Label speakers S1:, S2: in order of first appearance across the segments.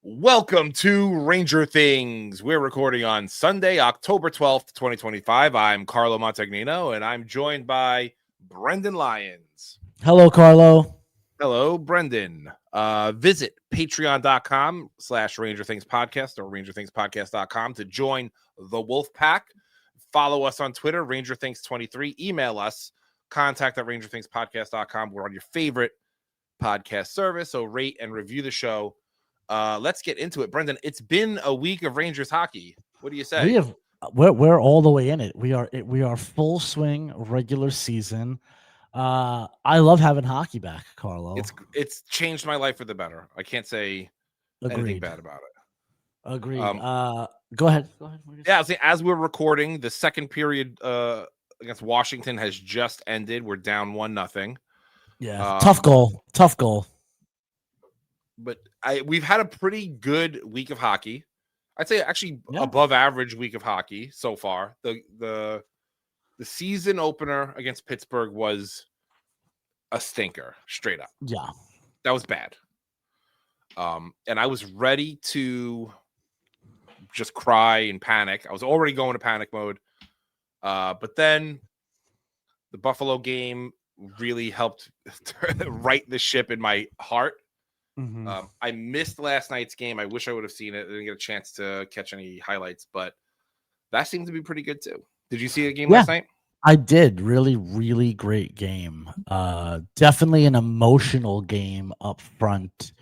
S1: Welcome to Ranger Things. We're recording on Sunday, October 12th, 2025. I'm Carlo Montagnino, and I'm joined by Brendan Lyons.
S2: Hello, Carlo.
S1: Hello, Brendan. Visit patreon.com/Ranger Things Podcast or rangerthingspodcast.com to join the Wolf Pack. Follow us on Twitter, Ranger Things 23. Email us, contact@rangerthingspodcast.com. We're on your favorite podcast service, so rate and review the show. Let's get into it, Brendan. It's been a week of Rangers hockey. What do you say?
S2: We're all the way in it. We are full swing regular season. I love having hockey back, Carlo.
S1: It's changed my life for the better. I can't say anything bad about it.
S2: Agreed. Go ahead.
S1: Yeah, as we're recording, the second period against Washington has just ended. We're down 1-0.
S2: Yeah, tough goal.
S1: But we've had a pretty good week of hockey. I'd say actually above average week of hockey so far. The season opener against Pittsburgh was a stinker, straight up.
S2: Yeah.
S1: That was bad. And I was ready to just cry and panic. I was already going to panic mode. But then the Buffalo game really helped right the ship in my heart.
S2: Mm-hmm.
S1: I missed last night's game. I wish I would have seen it. I didn't get a chance to catch any highlights, but that seemed to be pretty good too. Did you see the game last night?
S2: I did. Really, really great game. Definitely an emotional game up front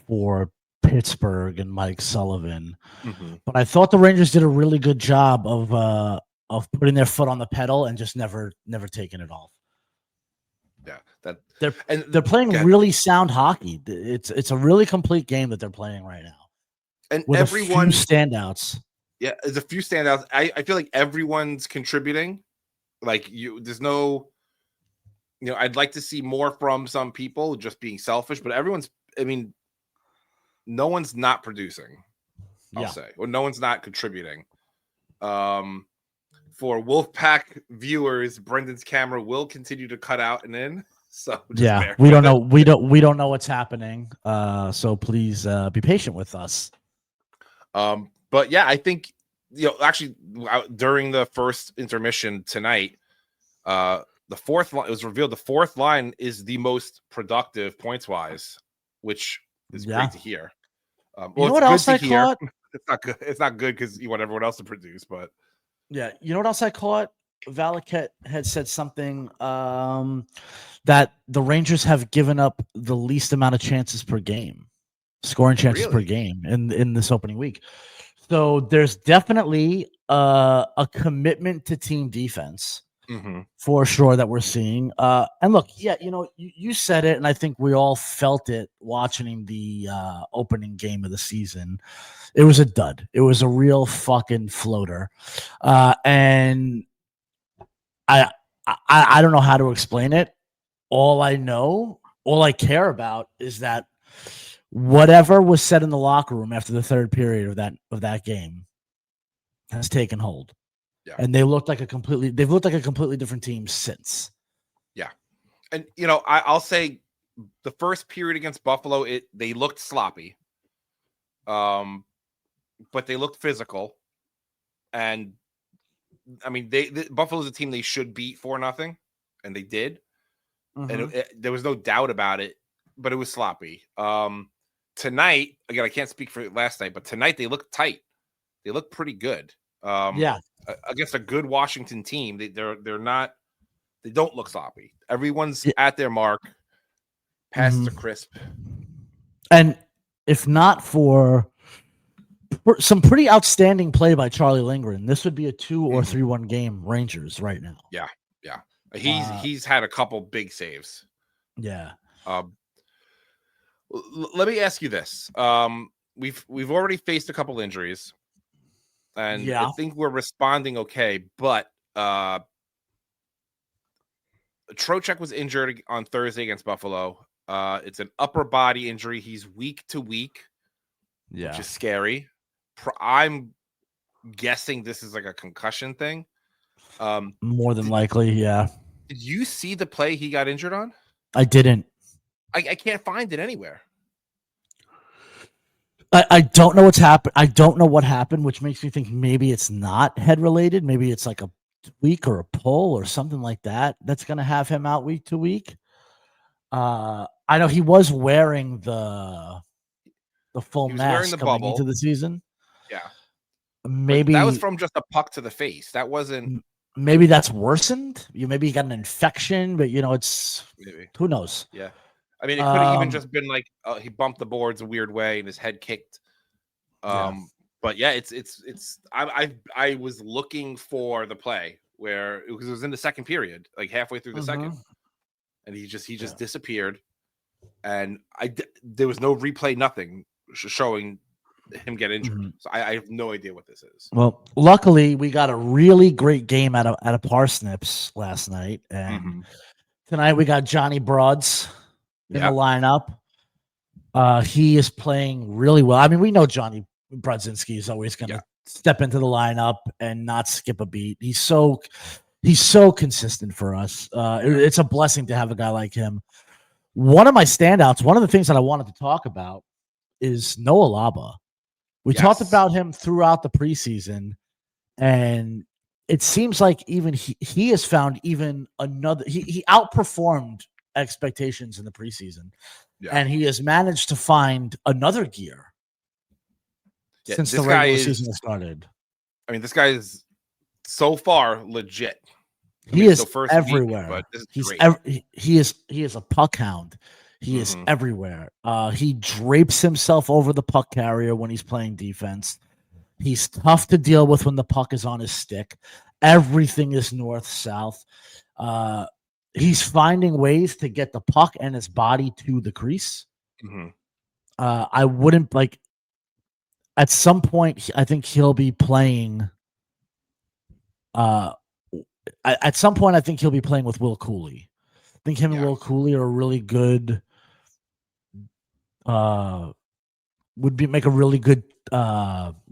S2: for Pittsburgh and Mike Sullivan.
S1: Mm-hmm.
S2: But I thought the Rangers did a really good job of putting their foot on the pedal and just never taking it off.
S1: Yeah,
S2: they're playing really sound hockey. It's a really complete game that they're playing right now.
S1: And
S2: with
S1: everyone
S2: a few standouts.
S1: Yeah, there's a few standouts. I feel like everyone's contributing. Like there's no, I'd like to see more from some people just being selfish, but no one's not producing. I'll say, or no one's not contributing. For Wolfpack viewers, Brendan's camera will continue to cut out and in. So
S2: we don't know. We don't know what's happening. So please be patient with us.
S1: But yeah, I think actually during the first intermission tonight, the fourth line, it was revealed the fourth line is the most productive points wise, which is great to hear.
S2: You know what else I caught?
S1: It's not good. It's not good because you want everyone else to produce, but.
S2: Yeah, you know what else I caught? Valaket had said something that the Rangers have given up the least amount of chances per game, scoring chances per game in this opening week. So there's definitely a commitment to team defense for sure that we're seeing. And look, you said it, and I think we all felt it watching the opening game of the season. It was a dud. It was a real fucking floater. And I don't know how to explain it. All I care about is that whatever was said in the locker room after the third period of that game has taken hold. Yeah. And they've looked like a completely different team since.
S1: Yeah. And I'll say the first period against Buffalo, they looked sloppy. But they looked physical, and Buffalo's a team they should beat 4-0, and they did. And there was no doubt about it, but it was sloppy. Tonight, again, I can't speak for last night, but tonight they looked tight. They look pretty good. Against a good Washington team, they don't look sloppy. Everyone's at their mark. Passes are crisp.
S2: And if not for some pretty outstanding play by Charlie Lindgren, this would be a 2 or 3-1 game Rangers right now.
S1: Yeah. He's had a couple big saves.
S2: Yeah.
S1: Let me ask you this. We've already faced a couple injuries, and I think we're responding okay, but Trocheck was injured on Thursday against Buffalo. It's an upper body injury. He's week to week, which is scary. I'm guessing this is like a concussion thing.
S2: More than likely, yeah.
S1: Did you see the play he got injured on?
S2: I didn't.
S1: I can't find it anywhere.
S2: I don't know what's happened. I don't know what happened, which makes me think maybe it's not head related. Maybe it's like a tweak or a pull or something like that that's going to have him out week to week. I know he was wearing the full
S1: He was wearing
S2: mask
S1: the
S2: coming
S1: bubble.
S2: into the season.
S1: Yeah.
S2: Maybe
S1: but that was from just a puck to the face. That wasn't.
S2: Maybe that's worsened. Maybe he got an infection, but it's
S1: maybe.
S2: Who knows?
S1: Yeah. I mean, it could have even just been like he bumped the boards a weird way and his head kicked. But yeah, I was looking for the play where it was in the second period, like halfway through the second, and he just disappeared, and there was no replay, nothing showing him get injured. So I have no idea what this is.
S2: Well, luckily we got a really great game out of Parsnips last night, and tonight we got Johnny Broads in the lineup. He is playing really well. I mean, we know Johnny Brodzinski is always going to step into the lineup and not skip a beat. He's so consistent for us. It's a blessing to have a guy like him. One of my standouts, one of the things that I wanted to talk about is Noah Laba. We talked about him throughout the preseason, and it seems like even he has found even another. He outperformed expectations in the preseason, and he has managed to find another gear since the regular season started.
S1: I mean, this guy is so far legit.
S2: He is everywhere. But this is great. He is a puck hound. He is everywhere. He drapes himself over the puck carrier when he's playing defense. He's tough to deal with when the puck is on his stick. Everything is north-south. He's finding ways to get the puck and his body to the crease. I wouldn't at some point, I think he'll be playing. At some point, I think he'll be playing with Will Cooley. I think him and Will Cooley are really good. Make a really good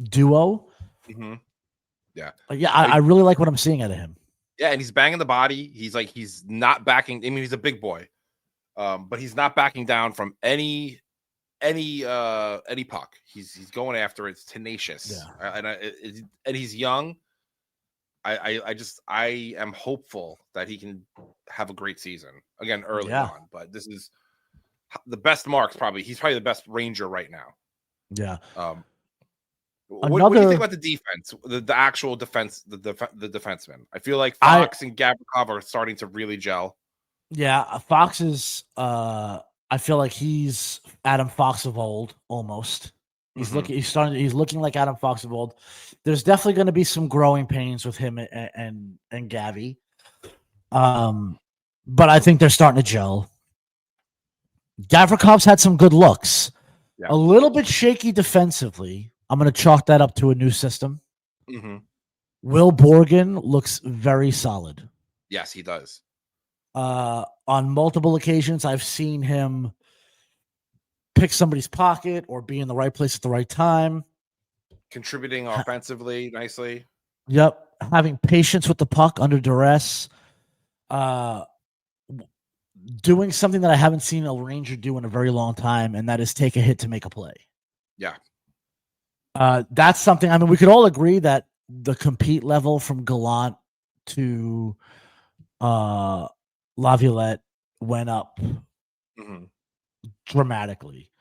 S2: duo. I really like what I'm seeing out of him.
S1: Yeah, and he's banging the body. He's not backing. I mean, he's a big boy, but he's not backing down from any puck. He's going after it. It's tenacious. And he's young. I am hopeful that he can have a great season again early on. But this is the best marks. He's probably the best Ranger right now.
S2: Yeah.
S1: What do you think about the defense? The actual defense, the defenseman. I feel like Fox and Gavrikov are starting to really gel.
S2: Yeah, Fox is. I feel like he's Adam Fox of old almost. He's looking like Adam Fox of old. There's definitely going to be some growing pains with him and Gavi. But I think they're starting to gel. Gavrikov's had some good looks. A little bit shaky defensively. I'm going to chalk that up to a new system. Will Borgen looks very solid.
S1: Yes, he does.
S2: On multiple occasions, I've seen him pick somebody's pocket or be in the right place at the right time.
S1: Contributing offensively nicely.
S2: Yep. Having patience with the puck under duress. Doing something that I haven't seen a Ranger do in a very long time, and that is take a hit to make a play.
S1: Yeah.
S2: That's something, I mean, we could all agree that the compete level from Gallant to Laviolette went up dramatically.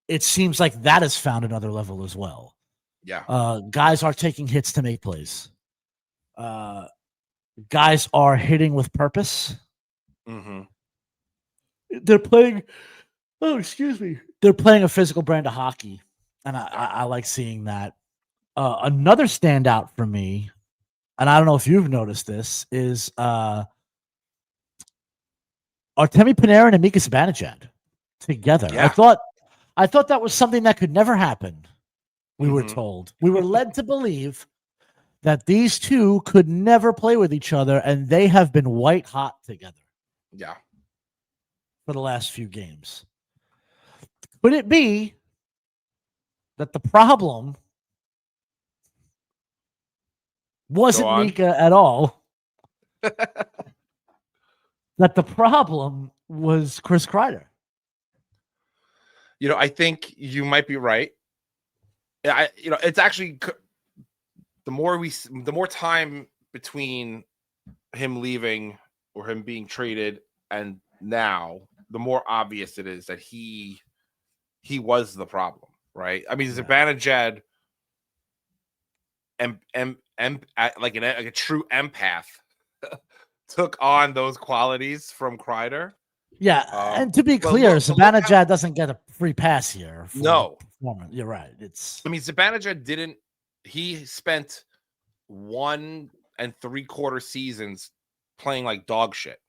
S2: It seems like that has found another level as well.
S1: Yeah.
S2: Guys are taking hits to make plays. Guys are hitting with purpose. They're playing. Oh, excuse me. They're playing a physical brand of hockey, and I like seeing that. Another standout for me, and I don't know if you've noticed this, is Artemi Panarin and Mika Zibanejad together.
S1: Yeah.
S2: I thought that was something that could never happen. We were told. We were led to believe that these two could never play with each other, and they have been white hot together.
S1: Yeah.
S2: For the last few games. Could it be that the problem wasn't Mika at all? That the problem was Chris Kreider?
S1: I think you might be right. it's actually the more time between him leaving or him being traded and now, the more obvious it is that he was the problem, right? I mean, Zibanejad like a true empath took on those qualities from Kreider.
S2: Yeah, and to be clear, Zibanejad doesn't get a free pass here.
S1: No,
S2: you're right.
S1: I mean, Zibanejad didn't. He spent 1 3/4 seasons playing like dog shit.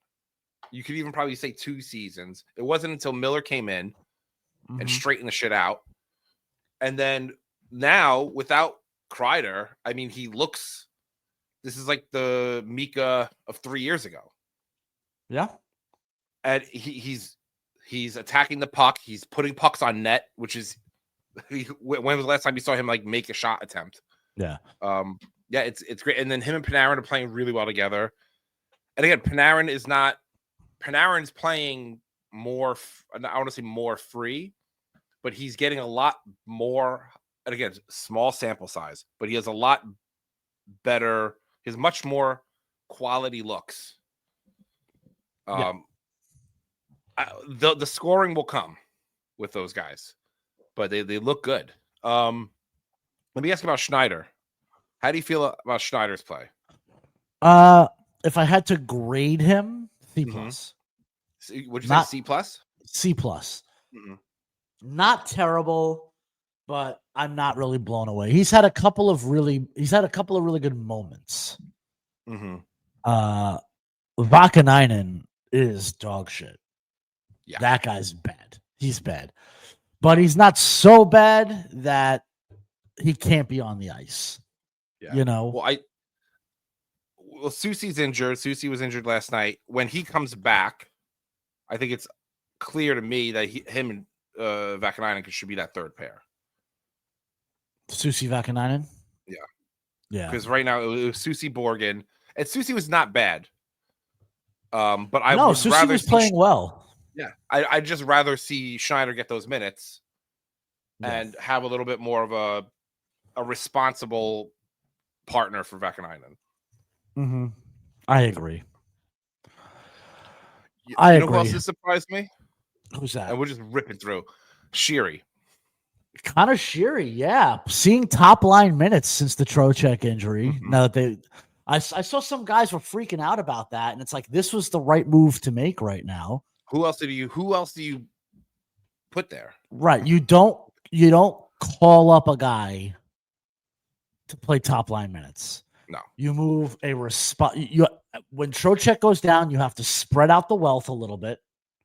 S1: You could even probably say 2 seasons. It wasn't until Miller came in and straightened the shit out, and then now without Kreider, I mean, this is like the Mika of 3 years ago.
S2: Yeah.
S1: And he's attacking the puck. He's putting pucks on net, which is when was the last time you saw him like make a shot attempt?
S2: Yeah.
S1: Yeah, it's great. And then him and Panarin are playing really well together. And again, Panarin's playing more. I want to say more free, but he's getting a lot more. And again, small sample size, but he has a lot better. He has much more quality looks. The scoring will come with those guys, but they look good. Let me ask you about Schneider. How do you feel about Schneider's play?
S2: If I had to grade him, C+.
S1: Would you say C+?
S2: C+. Not terrible, but I'm not really blown away. He's had a couple of really good moments. Vakanainen is dog shit. Yeah. That guy's bad. He's bad. But he's not so bad that he can't be on the ice. Yeah. You know?
S1: Well, Soucy's injured. Soucy was injured last night. When he comes back, I think it's clear to me that him and Vakanainen should be that third pair.
S2: Soucy Vakanainen?
S1: Yeah. Yeah. Because right now it was Soucy Borgen. And Soucy was not bad. But
S2: Soucy was playing well.
S1: Yeah, I'd just rather see Schneider get those minutes and have a little bit more of a responsible partner for Vakanainen.
S2: I agree.
S1: You know who else has surprised me?
S2: Who's that?
S1: And we're just ripping through. Sheary.
S2: Connor Sheary, yeah. Seeing top line minutes since the Trocheck injury. Now that I saw some guys were freaking out about that, and it's like this was the right move to make right now. Who else do you
S1: put there?
S2: Right. You don't call up a guy to play top line minutes.
S1: No.
S2: You move a response. When Trocheck goes down, you have to spread out the wealth a little bit.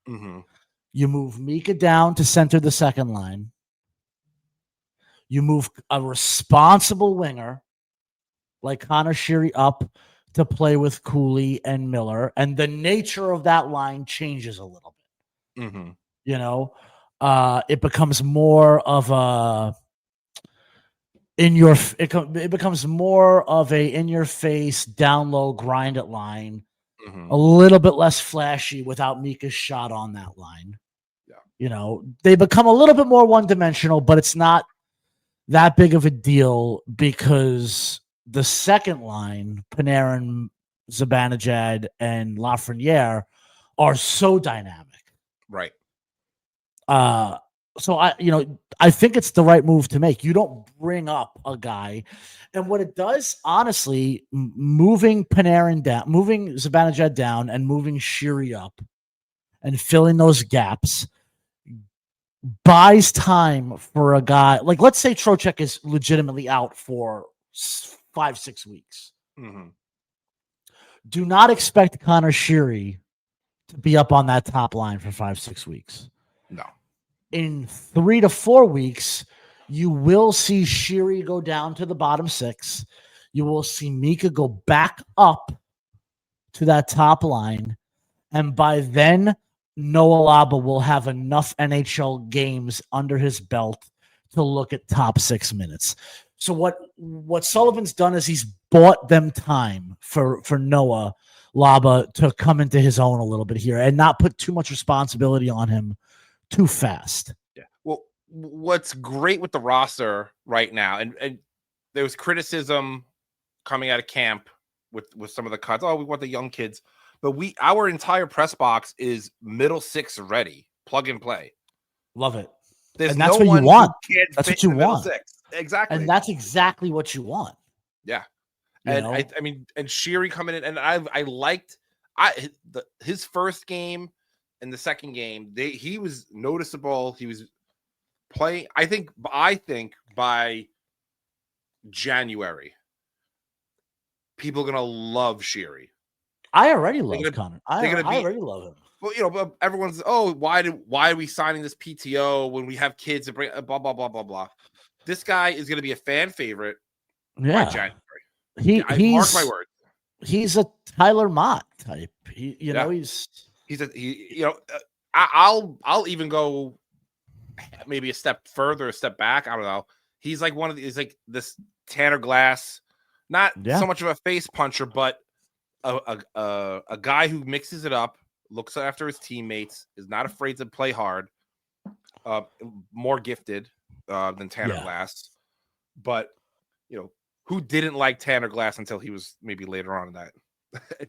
S2: You move Mika down to center the second line. You move a responsible winger like Connor Sheary up to play with Cooley and Miller, and the nature of that line changes a little bit. You know, it becomes more of a it becomes more of a in your face, down low, grind it line, a little bit less flashy without Mika's shot on that line.
S1: Yeah,
S2: you know, they become a little bit more one dimensional, but it's not that big of a deal because the second line, Panarin, Zibanejad, and Lafreniere, are so dynamic.
S1: Right.
S2: So I think it's the right move to make. You don't bring up a guy, and what it does, honestly, moving Panarin down, moving Zibanejad down, and moving Sheary up, and filling those gaps buys time for a guy. Like, let's say Trocheck is legitimately out for 5-6 weeks. Do not expect Connor Sheary to be up on that top line for 5-6 weeks.
S1: No.
S2: In 3 to 4 weeks, you will see Sheary go down to the bottom 6. You will see Mika go back up to that top line. And by then, Noah Laba will have enough NHL games under his belt to look at top 6 minutes. So what Sullivan's done is he's bought them time for Noah Laba to come into his own a little bit here and not put too much responsibility on him too fast.
S1: Yeah. Well, what's great with the roster right now, and there was criticism coming out of camp with some of the cuts. Oh, we want the young kids, but our entire press box is middle six ready, plug and play.
S2: Love it.
S1: There's
S2: and that's
S1: no
S2: what
S1: one
S2: you want.
S1: who can't
S2: that's
S1: fit
S2: what you
S1: in the middle
S2: want.
S1: six. Exactly.
S2: And that's exactly what you want.
S1: Yeah. And I mean, and Sherry coming in, and I liked his first game and the second game. He was noticeable. He was playing. I think by January, people are gonna love Sherry.
S2: I already love Connor. I already love him.
S1: Well, but everyone's why are we signing this PTO when we have kids and bring blah blah blah blah blah. This guy is gonna be a fan favorite by January. Mark my words.
S2: He's a Tyler Mott type.
S1: I'll even go maybe a step further, a step back. I don't know. He's like he's like this Tanner Glass, not so much of a face puncher, but a guy who mixes it up, looks after his teammates, is not afraid to play hard, more gifted than Tanner Glass. But who didn't like Tanner Glass until he was maybe later on in that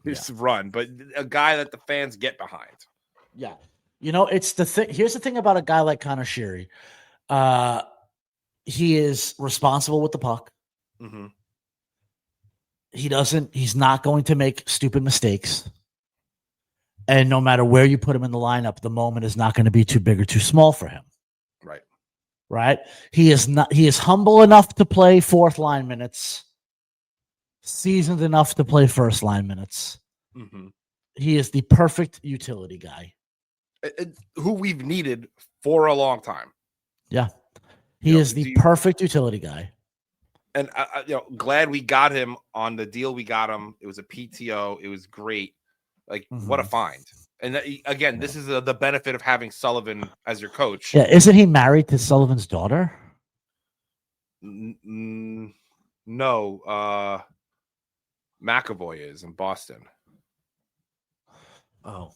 S1: his run, but a guy that the fans get behind.
S2: Yeah. It's the thing. Here's the thing about a guy like Connor Sherry. He is responsible with the puck.
S1: Mm-hmm.
S2: He's not going to make stupid mistakes. And no matter where you put him in the lineup, the moment is not going to be too big or too small for him. Right. He is humble enough to play fourth line minutes, seasoned enough to play first line minutes.
S1: Mm-hmm.
S2: He is the perfect utility guy.
S1: Who we've needed for a long time.
S2: Yeah. He is the perfect utility guy.
S1: And glad we got him on the deal. We got him. It was a PTO. It was great. What a find. And again, this is the benefit of having Sullivan as your coach.
S2: Yeah, isn't he married to Sullivan's daughter?
S1: No. McAvoy is in Boston.
S2: Oh.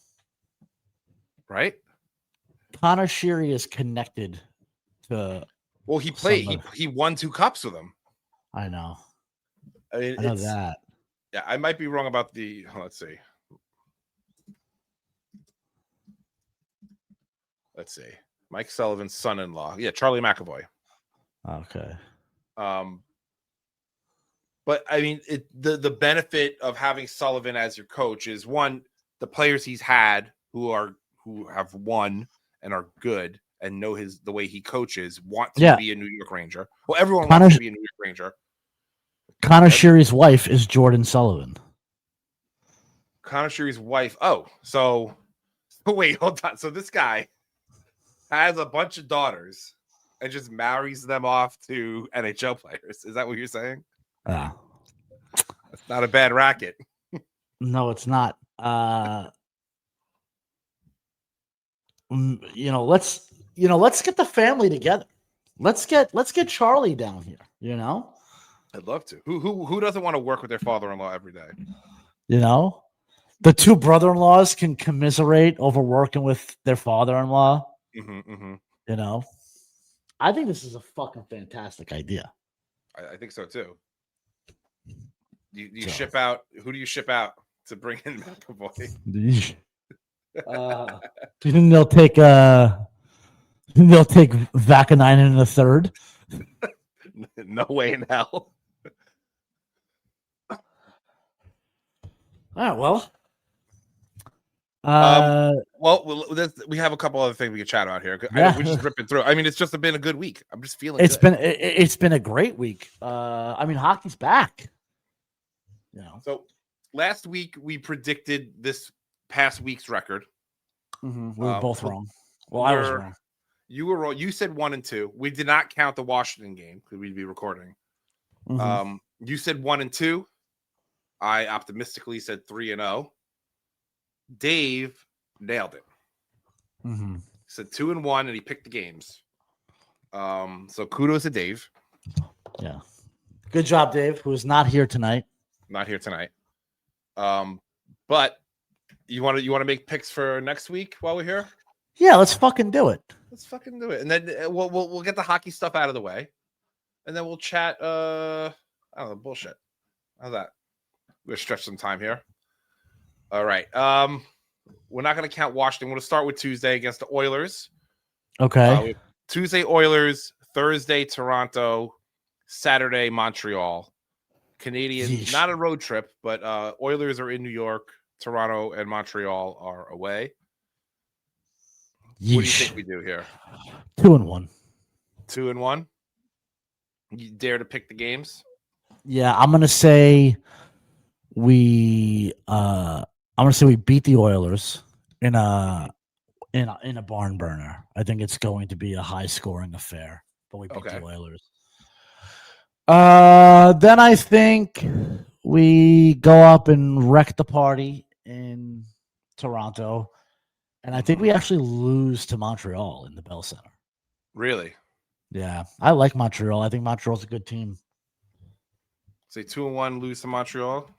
S1: Right?
S2: Connor Sherry is connected to...
S1: Well, he played. He won 2 cups with him.
S2: I know.
S1: I mean,
S2: I know that.
S1: Yeah, I might be wrong about the... Let's see. Mike Sullivan's son-in-law. Yeah, Charlie McAvoy.
S2: Okay.
S1: But I mean, the benefit of having Sullivan as your coach is, one, the players he's had who have won and are good and know the way he coaches want to be a New York Ranger. Well, everyone wants to be a New York Ranger.
S2: Connor Sherry's wife is Jordan Sullivan.
S1: Connor Sherry's wife. Oh, so wait, hold on. So this guy has a bunch of daughters and just marries them off to NHL players. Is that what you're saying?
S2: Yeah.
S1: That's not a bad racket.
S2: No, it's not. Let's get the family together. Let's get Charlie down here,
S1: I'd love to. Who doesn't want to work with their father-in-law every day?
S2: The 2 brother-in-laws can commiserate over working with their father-in-law.
S1: Mm-hmm, mm-hmm.
S2: I think this is a fucking fantastic idea.
S1: I think so too. You ship out? Who do you ship out to bring in McAvoy?
S2: You think they'll take Vakanainen in the third?
S1: No way in hell.
S2: All right, well.
S1: We have a couple other things we can chat about here. We're just ripping through. I mean, it's just been a good week. I'm just feeling
S2: it's been a great week. I mean, hockey's back.
S1: So last week we predicted this past week's record.
S2: Mm-hmm. We were both wrong. Well, I was wrong.
S1: You were wrong. You said 1-2. We did not count the Washington game because we'd be recording.
S2: Mm-hmm.
S1: You said 1-2. I optimistically said 3-0. Dave nailed it.
S2: Mm-hmm.
S1: He said 2-1, and he picked the games. So kudos to Dave.
S2: Yeah, good job, Dave, who is not here tonight.
S1: Not here tonight. But you want to make picks for next week while we're here?
S2: Yeah, let's fucking do it.
S1: Let's fucking do it, and then we'll get the hockey stuff out of the way, and then we'll chat. I don't know, bullshit. How's that? We're gonna stretch some time here. All right. We're not gonna count Washington. We're gonna start with Tuesday against the Oilers.
S2: Okay.
S1: Tuesday Oilers, Thursday Toronto, Saturday Montreal. Canadians, not a road trip, but Oilers are in New York. Toronto and Montreal are away. What do you think we do here?
S2: 2-1.
S1: 2-1. You dare to pick the games?
S2: Yeah, I'm gonna say we beat the Oilers in a barn burner. I think it's going to be a high scoring affair, but we beat the Oilers. Then I think we go up and wreck the party in Toronto, and I think we actually lose to Montreal in the Bell Center.
S1: Really?
S2: Yeah, I like Montreal. I think Montreal's a good team.
S1: Say 2-1, lose to Montreal.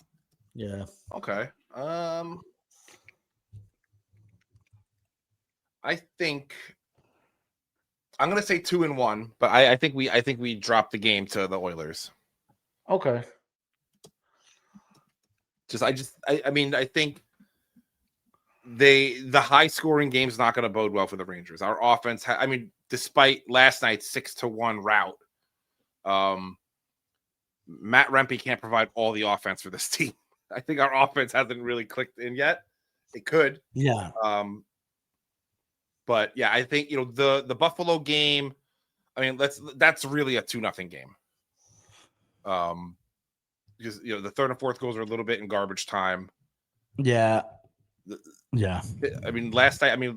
S2: Yeah.
S1: Okay. I think I'm gonna say 2-1, but I think we drop the game to the Oilers.
S2: Okay.
S1: I think the high scoring game is not going to bode well for the Rangers. Our offense, despite last night's 6-1 rout, Matt Rempe can't provide all the offense for this team. I think our offense hasn't really clicked in yet. It could.
S2: Yeah.
S1: But yeah, I think the Buffalo game. That's really a 2-0 game. Because the third and fourth goals are a little bit in garbage time.
S2: Yeah. Yeah.
S1: Last night, it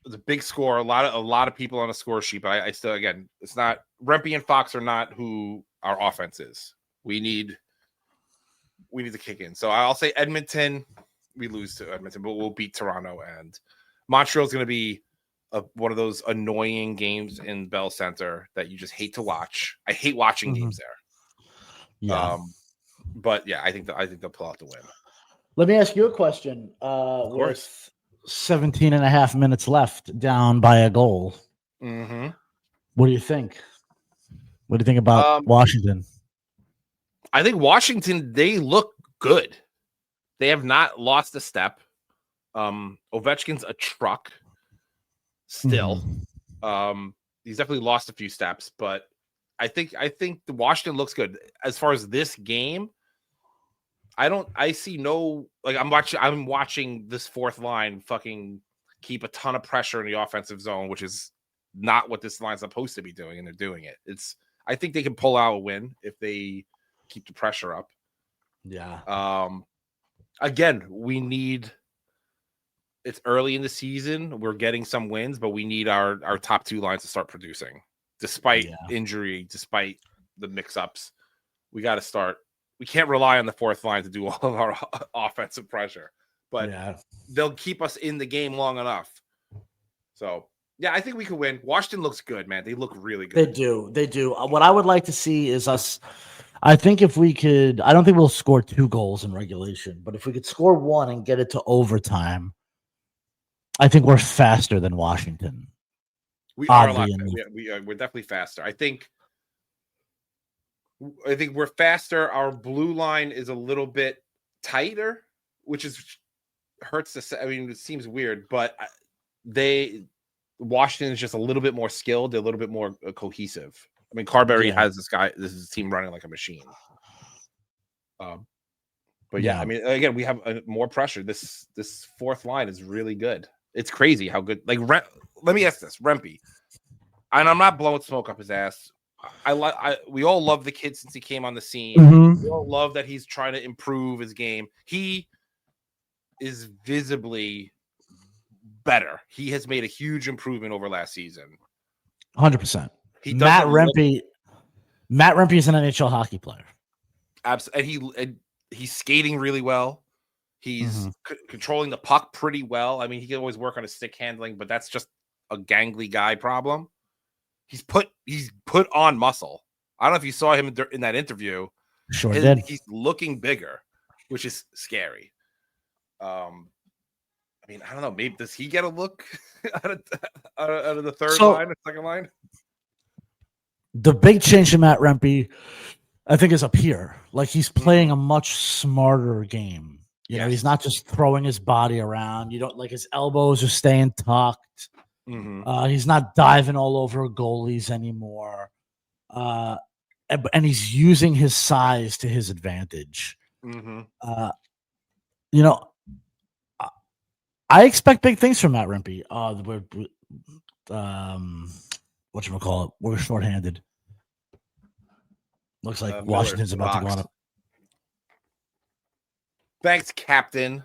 S1: was a big score. A lot of people on a score sheet, but I still, again, it's not Rempe and Fox are not who our offense is. We need to kick in. So I'll say Edmonton. We lose to Edmonton, but we'll beat Toronto, and Montreal's going to be one of those annoying games in Bell Center that you just hate to watch. I hate watching games there.
S2: Yeah.
S1: But yeah, I think they'll pull out the win.
S2: Let me ask you a question.
S1: Of course.
S2: With 17 and a half minutes left, down by a goal.
S1: Mm-hmm.
S2: What do you think? What do you think about Washington?
S1: I think Washington, they look good. They have not lost a step. Ovechkin's a truck still. He's definitely lost a few steps, but I think the Washington looks good. As far as this game, I see no, I'm watching this fourth line fucking keep a ton of pressure in the offensive zone, which is not what this line's supposed to be doing, and they're doing it. I think they can pull out a win if they keep the pressure up.
S2: Yeah.
S1: Again, it's early in the season. We're getting some wins, but we need our top two lines to start producing. Despite injury, despite the mix-ups, we got to start. We can't rely on the fourth line to do all of our offensive pressure, but they'll keep us in the game long enough. So, yeah, I think we can win. Washington looks good, man. They look really good.
S2: They do. What I would like to see is us. I think if we could, I don't think we'll score 2 goals in regulation, but if we could score 1 and get it to overtime, I think we're faster than Washington.
S1: We are a lot. We're definitely faster. I think we're faster. Our blue line is a little bit tighter, which hurts to say. It seems weird, but Washington is just a little bit more skilled. They're a little bit more cohesive. Carberry has this team running like a machine. But yeah, again, we have more pressure. This fourth line is really good. It's crazy how good. Let me ask this, Rempe, and I'm not blowing smoke up his ass. We all love the kid since he came on the scene.
S2: Mm-hmm.
S1: We all love that he's trying to improve his game. He is visibly better. He has made a huge improvement over last season.
S2: 100%. Matt Rempe is an NHL hockey player.
S1: Absolutely, and he's skating really well. He's controlling the puck pretty well. He can always work on his stick handling, but that's just a gangly guy problem. He's put on muscle. I don't know if you saw him in that interview.
S2: Sure did.
S1: He's looking bigger, which is scary. I mean, I don't know. Maybe does he get a look out of the third
S2: So-
S1: line or second line?
S2: The big change to Matt Rempe, I think, is up here. Like, he's playing a much smarter game. You know, he's not just throwing his body around. You don't like his elbows are staying tucked. He's not diving all over goalies anymore. And he's using his size to his advantage. You know, I expect big things from Matt Rempe. Whatchamacallit? We're shorthanded. Looks like Washington's about to go on.
S1: Thanks, Captain.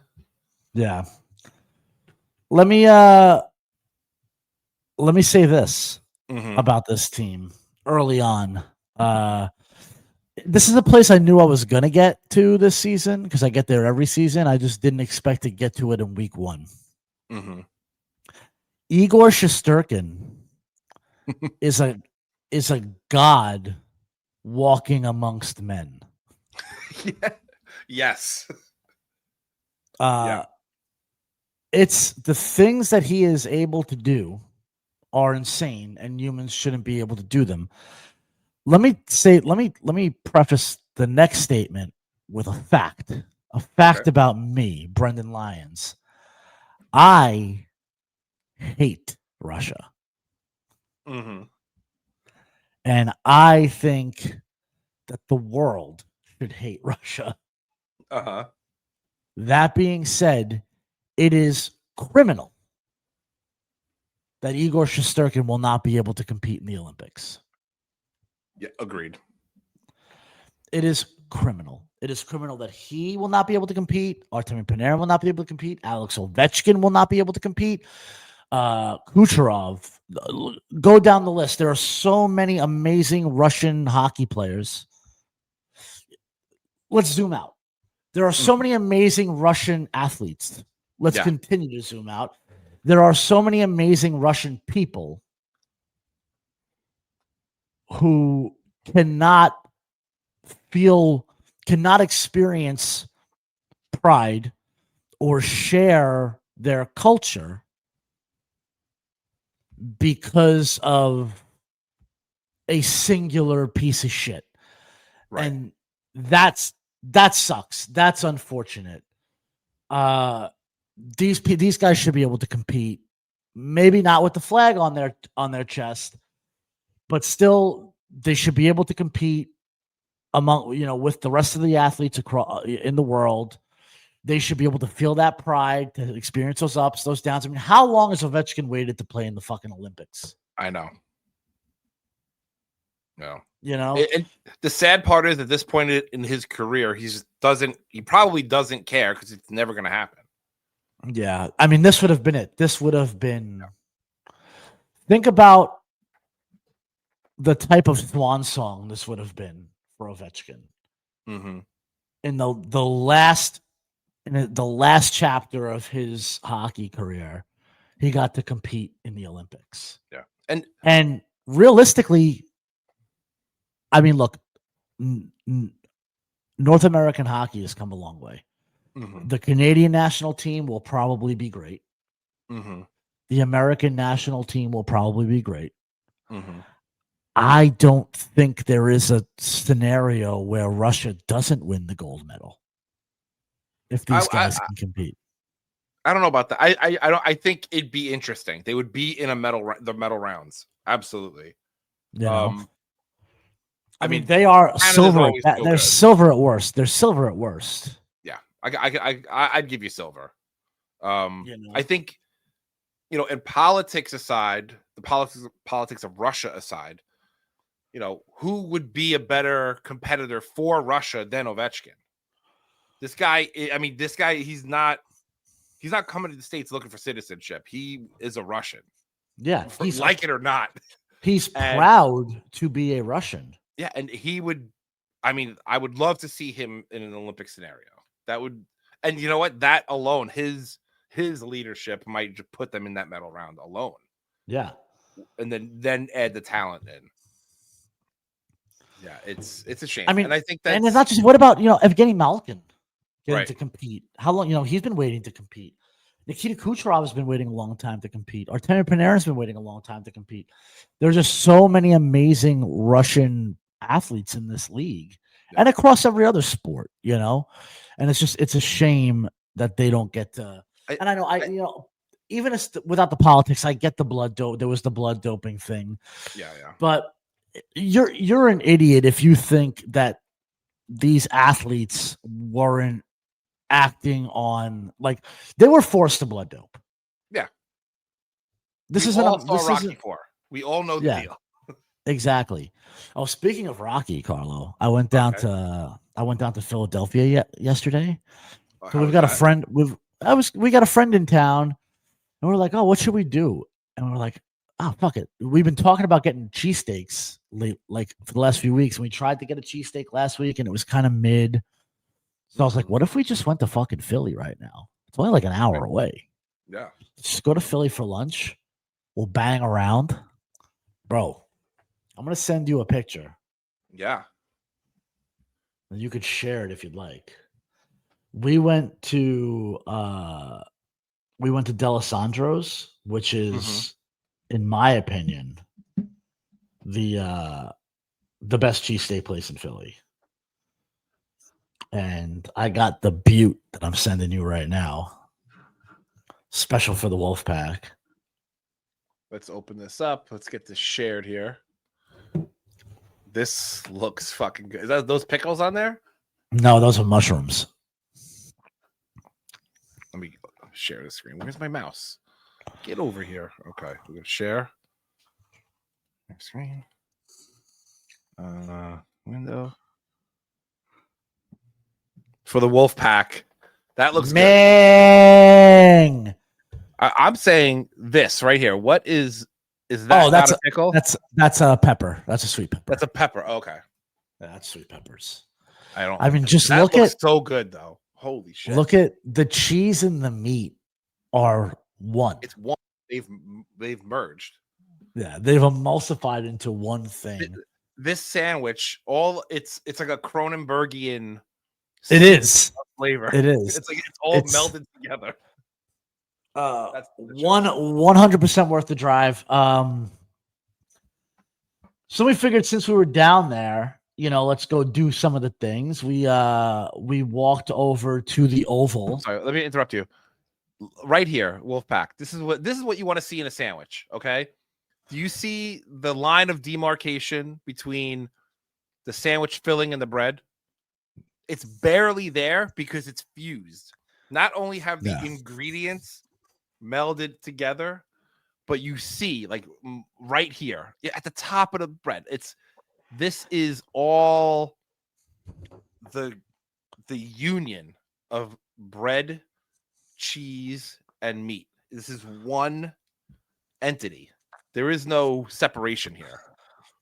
S2: Yeah. Let me say this about this team early on. This is a place I knew I was gonna get to this season because I get there every season. I just didn't expect to get to it in week 1. Igor Shesterkin is a god walking amongst men.
S1: Yes.
S2: It's the things that he is able to do are insane, and humans shouldn't be able to do them. Let me preface the next statement with a fact about me, Brendan Lyons. I hate Russia. And I think that the world should hate Russia. That being said, it is criminal that Igor Shesterkin will not be able to compete in the Olympics.
S1: Yeah, agreed.
S2: It is criminal. It is criminal that he will not be able to compete. Artemi Panarin will not be able to compete. Alex Ovechkin will not be able to compete. Kucherov. Go down the list. There are so many amazing Russian hockey players. Let's zoom out. There are so many amazing Russian athletes. Let's continue to zoom out. There are so many amazing Russian people who cannot experience pride or share their culture because of a singular piece of shit. Right. And that sucks. That's unfortunate. These guys should be able to compete. Maybe not with the flag on their chest, but still they should be able to compete with the rest of the athletes across in the world. They should be able to feel that pride, to experience those ups, those downs. I mean, how long has Ovechkin waited to play in the fucking Olympics?
S1: I know. No.
S2: And
S1: the sad part is at this point in his career, he probably doesn't care because it's never going to happen.
S2: Yeah. I mean, this would have been it. This would have been, think about the type of swan song this would have been for Ovechkin. In the last chapter of his hockey career, he got to compete in the Olympics.
S1: Yeah.
S2: And realistically, I mean, look, North American hockey has come a long way. The Canadian national team will probably be great. The American national team will probably be great. I don't think there is a scenario where Russia doesn't win the gold medal if these guys can compete.
S1: I don't know about that. I think it'd be interesting. They would be in the medal rounds. Absolutely.
S2: I mean, they are silver. They're silver at worst. They're silver at worst.
S1: Yeah, I'd give you silver. I think, and politics aside, the politics of Russia aside, who would be a better competitor for Russia than Ovechkin? This guy, he's not coming to the States looking for citizenship. He is a Russian.
S2: Yeah,
S1: he's like it or not.
S2: He's proud to be a Russian.
S1: Yeah, and he would. I mean, I would love to see him in an Olympic scenario. That would, and you know what? That alone, his leadership might put them in that medal round alone.
S2: Yeah,
S1: and then add the talent in. Yeah, it's a shame.
S2: I mean,
S1: and I think that,
S2: and it's not just. What about Evgeny Malkin getting to compete? How long? He's been waiting to compete. Nikita Kucherov has been waiting a long time to compete. Artemi Panarin's been waiting a long time to compete. There's just so many amazing Russian athletes in this league and across every other sport, and it's a shame that they don't get to. And I know, even without the politics, I get the blood dope. There was the blood doping thing.
S1: Yeah.
S2: But you're an idiot if you think that these athletes weren't acting on, like, they were forced to blood dope.
S1: Yeah.
S2: This
S1: is Rocky
S2: IV.
S1: We all know the deal.
S2: Exactly. Oh, speaking of Rocky, Carlo, I went down to Philadelphia yesterday. So we've got a friend. We got a friend in town, and we're like, oh, what should we do? And we're like, oh, fuck it. We've been talking about getting cheesesteaks like for the last few weeks. And we tried to get a cheesesteak last week, and it was kind of mid. So I was like, what if we just went to fucking Philly right now? It's only like an hour away.
S1: Yeah.
S2: Just go to Philly for lunch. We'll bang around. Bro, I'm going to send you a picture.
S1: Yeah.
S2: And you could share it if you'd like. We went to D'Alessandro's, which is, in my opinion, the best cheesesteak place in Philly. And I got the butte that I'm sending you right now. Special for the Wolfpack.
S1: Let's open this up. Let's get this shared here. This looks fucking good. Is that those pickles on there?
S2: No, those are mushrooms.
S1: Let me share the screen. Where's my mouse? Get over here. Okay, we're gonna share. Next screen. Window. For the Wolfpack. That looks
S2: good.
S1: I'm saying this right here. What is that?
S2: Oh, that's
S1: not a pickle.
S2: That's a pepper. That's a sweet pepper.
S1: That's a pepper. Okay.
S2: Yeah, that's sweet peppers.
S1: I mean,
S2: just
S1: that
S2: look
S1: looks
S2: at
S1: so good though. Holy shit!
S2: Look at the cheese and the meat are one.
S1: It's one. They've merged.
S2: Yeah, they've emulsified into one thing.
S1: This sandwich, it's like a Cronenbergian.
S2: It is
S1: flavor.
S2: It is.
S1: It's like it's all melted together.
S2: 100% worth the drive. So we figured since we were down there, let's go do some of the things. We walked over to the Oval.
S1: Sorry, let me interrupt you. Right here, Wolfpack. This is what you want to see in a sandwich. Okay. Do you see the line of demarcation between the sandwich filling and the bread? It's barely there because it's fused. Not only have the ingredients melded together, but you see, like, right here at the top of the bread, this is all the union of bread, cheese, and meat. This is one entity. There is no separation here.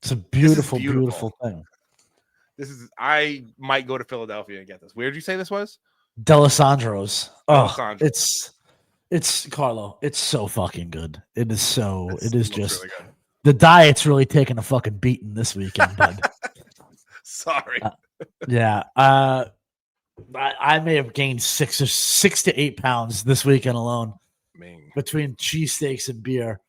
S2: It's a beautiful thing.
S1: I might go to Philadelphia and get this. Where did you say this was?
S2: D'Alessandro's.
S1: Oh,
S2: it's Carlo. It's so fucking good. It is so. It is just
S1: really good.
S2: The diet's really taking a fucking beating this weekend, bud.
S1: Sorry.
S2: Yeah. I may have gained 6 to 8 pounds this weekend alone. Between cheesesteaks and beer.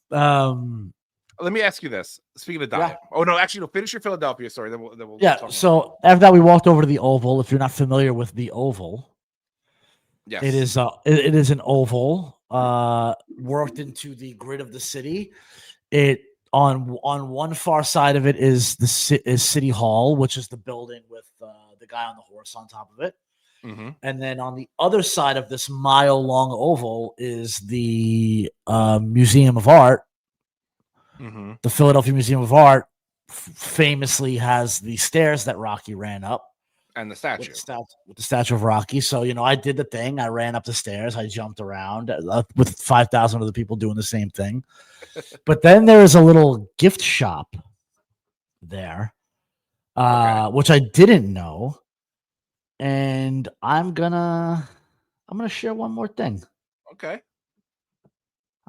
S1: Let me ask you this. Speaking of diet. Yeah. Oh, no, actually, no. Finish your Philadelphia story. Then we'll
S2: talk so after that, we walked over to the Oval. If you're not familiar with the Oval,
S1: yes,
S2: it is an oval worked into the grid of the city. It on one far side of it is City Hall, which is the building with the guy on the horse on top of it.
S1: Mm-hmm.
S2: And then on the other side of this mile-long oval is the Museum of Art.
S1: Mm-hmm.
S2: The Philadelphia Museum of Art famously has the stairs that Rocky ran up.
S1: And the statue.
S2: With the statue of Rocky. So, I did the thing. I ran up the stairs. I jumped around with 5,000 other people doing the same thing. But then there is a little gift shop there, which I didn't know. And I'm gonna share one more thing.
S1: Okay.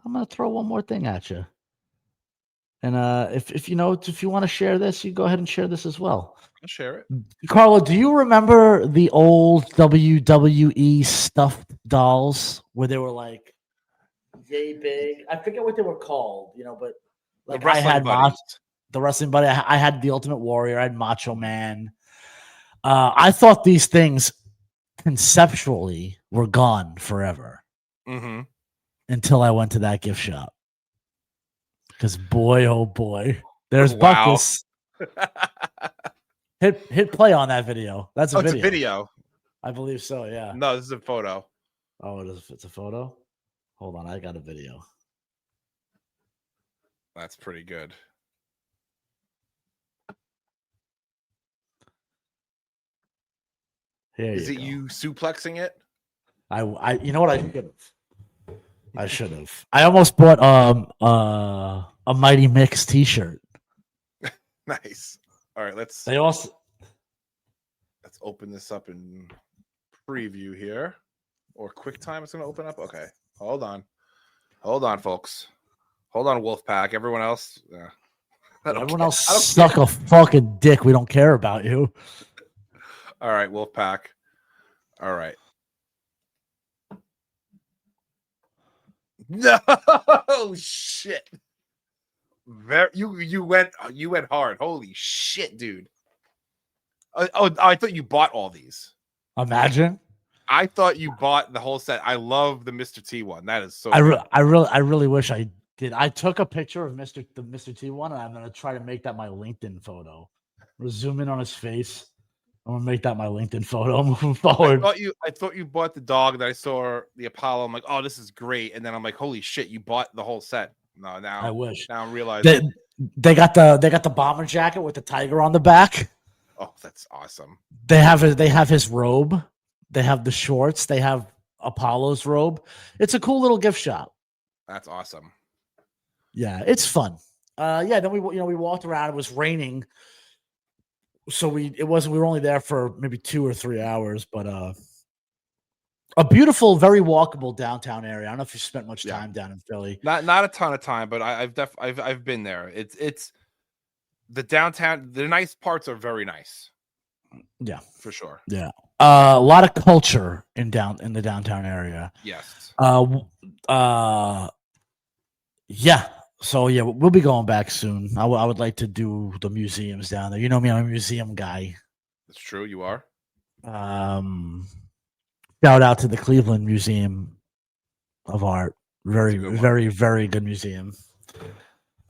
S2: I'm gonna throw one more thing at you. And if you want to share this, you go ahead and share this as well.
S1: I'll share it.
S2: Carlo, do you remember the old WWE stuffed dolls where they were like yay big? I forget what they were called, but like
S1: The wrestling buddies.
S2: The wrestling buddy. I had the Ultimate Warrior. I had Macho Man. I thought these things conceptually were gone forever until I went to that gift shop. Because boy, oh boy, there's Buckus. Hit play on that video. That's a video.
S1: It's a video.
S2: I believe so. Yeah.
S1: No, this is a photo.
S2: Oh, it's a photo. Hold on, I got a video.
S1: That's pretty good.
S2: Is
S1: it you suplexing it?
S2: You know what I should have. I almost bought a Mighty Mix t-shirt.
S1: Nice. All right, let's open this up in preview here. Or QuickTime it's going to open up. Okay. Hold on, folks. Hold on, Wolfpack. Everyone else,
S2: everyone else suck a fucking dick. We don't care about you.
S1: All right, Wolfpack. All right. No shit. You went hard. Holy shit, dude. I thought you bought all these.
S2: Imagine.
S1: I thought you bought the whole set. I love the Mr. T one. That is so.
S2: I really wish I did. I took a picture of the Mr. T one, and I'm gonna try to make that my LinkedIn photo. We'll zoom in on his face. I'm gonna make that my LinkedIn photo moving forward.
S1: I thought you bought the dog that I saw the Apollo. I'm like, oh, this is great. And then I'm like, holy shit, you bought the whole set. No, now
S2: I wish.
S1: Now I'm realizing
S2: they got the bomber jacket with the tiger on the back.
S1: Oh, that's awesome.
S2: They have his robe. They have the shorts. They have Apollo's robe. It's a cool little gift shop.
S1: That's awesome.
S2: Yeah, it's fun. Then we walked around. It was raining, so we were only there for maybe 2 or 3 hours, but a beautiful, very walkable downtown area. I don't know if you spent much time down in Philly.
S1: Not a ton of time, but I've been there. It's the downtown. The nice parts are very nice.
S2: Yeah,
S1: for sure.
S2: Yeah. A lot of culture in the downtown area.
S1: Yes.
S2: Yeah. So yeah, we'll be going back soon. I would like to do the museums down there. You know me, I'm a museum guy.
S1: That's true. You are.
S2: Shout out to the Cleveland Museum of Art. Very, very, very good museum.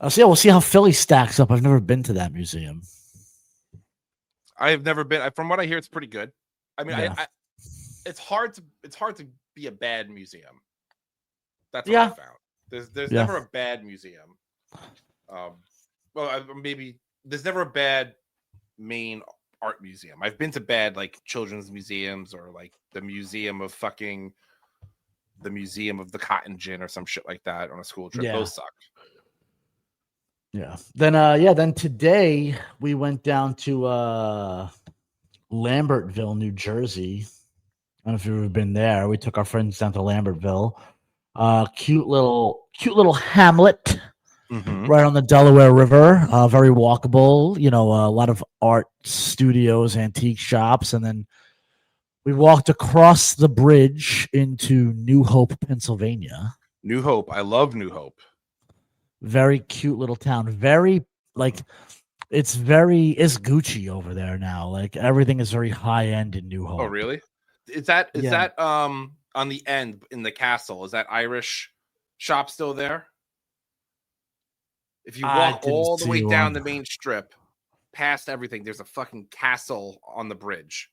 S2: So yeah, we'll see how Philly stacks up. I've never been to that museum.
S1: I have never been. From what I hear, it's pretty good. I mean, yeah. It's hard to be a bad museum. That's what I found. There's never a bad museum. Maybe there's never a bad main art museum. I've been to bad like children's museums or like the museum of the cotton gin or some shit like that on a school trip. Those suck.
S2: Yeah. Then today we went down to Lambertville, New Jersey. I don't know if you've ever been there. We took our friends down to Lambertville. Cute little hamlet right on the Delaware River. Very walkable. A lot of art studios, antique shops, and then we walked across the bridge into New Hope, Pennsylvania.
S1: New Hope. I love New Hope.
S2: Very cute little town. Very it's Gucci over there now. Like everything is very high end in New Hope.
S1: Oh, really? Is that on the end in the castle? Is that Irish shop still there? If you walk all the way down the main strip, past everything, there's a fucking castle on the bridge.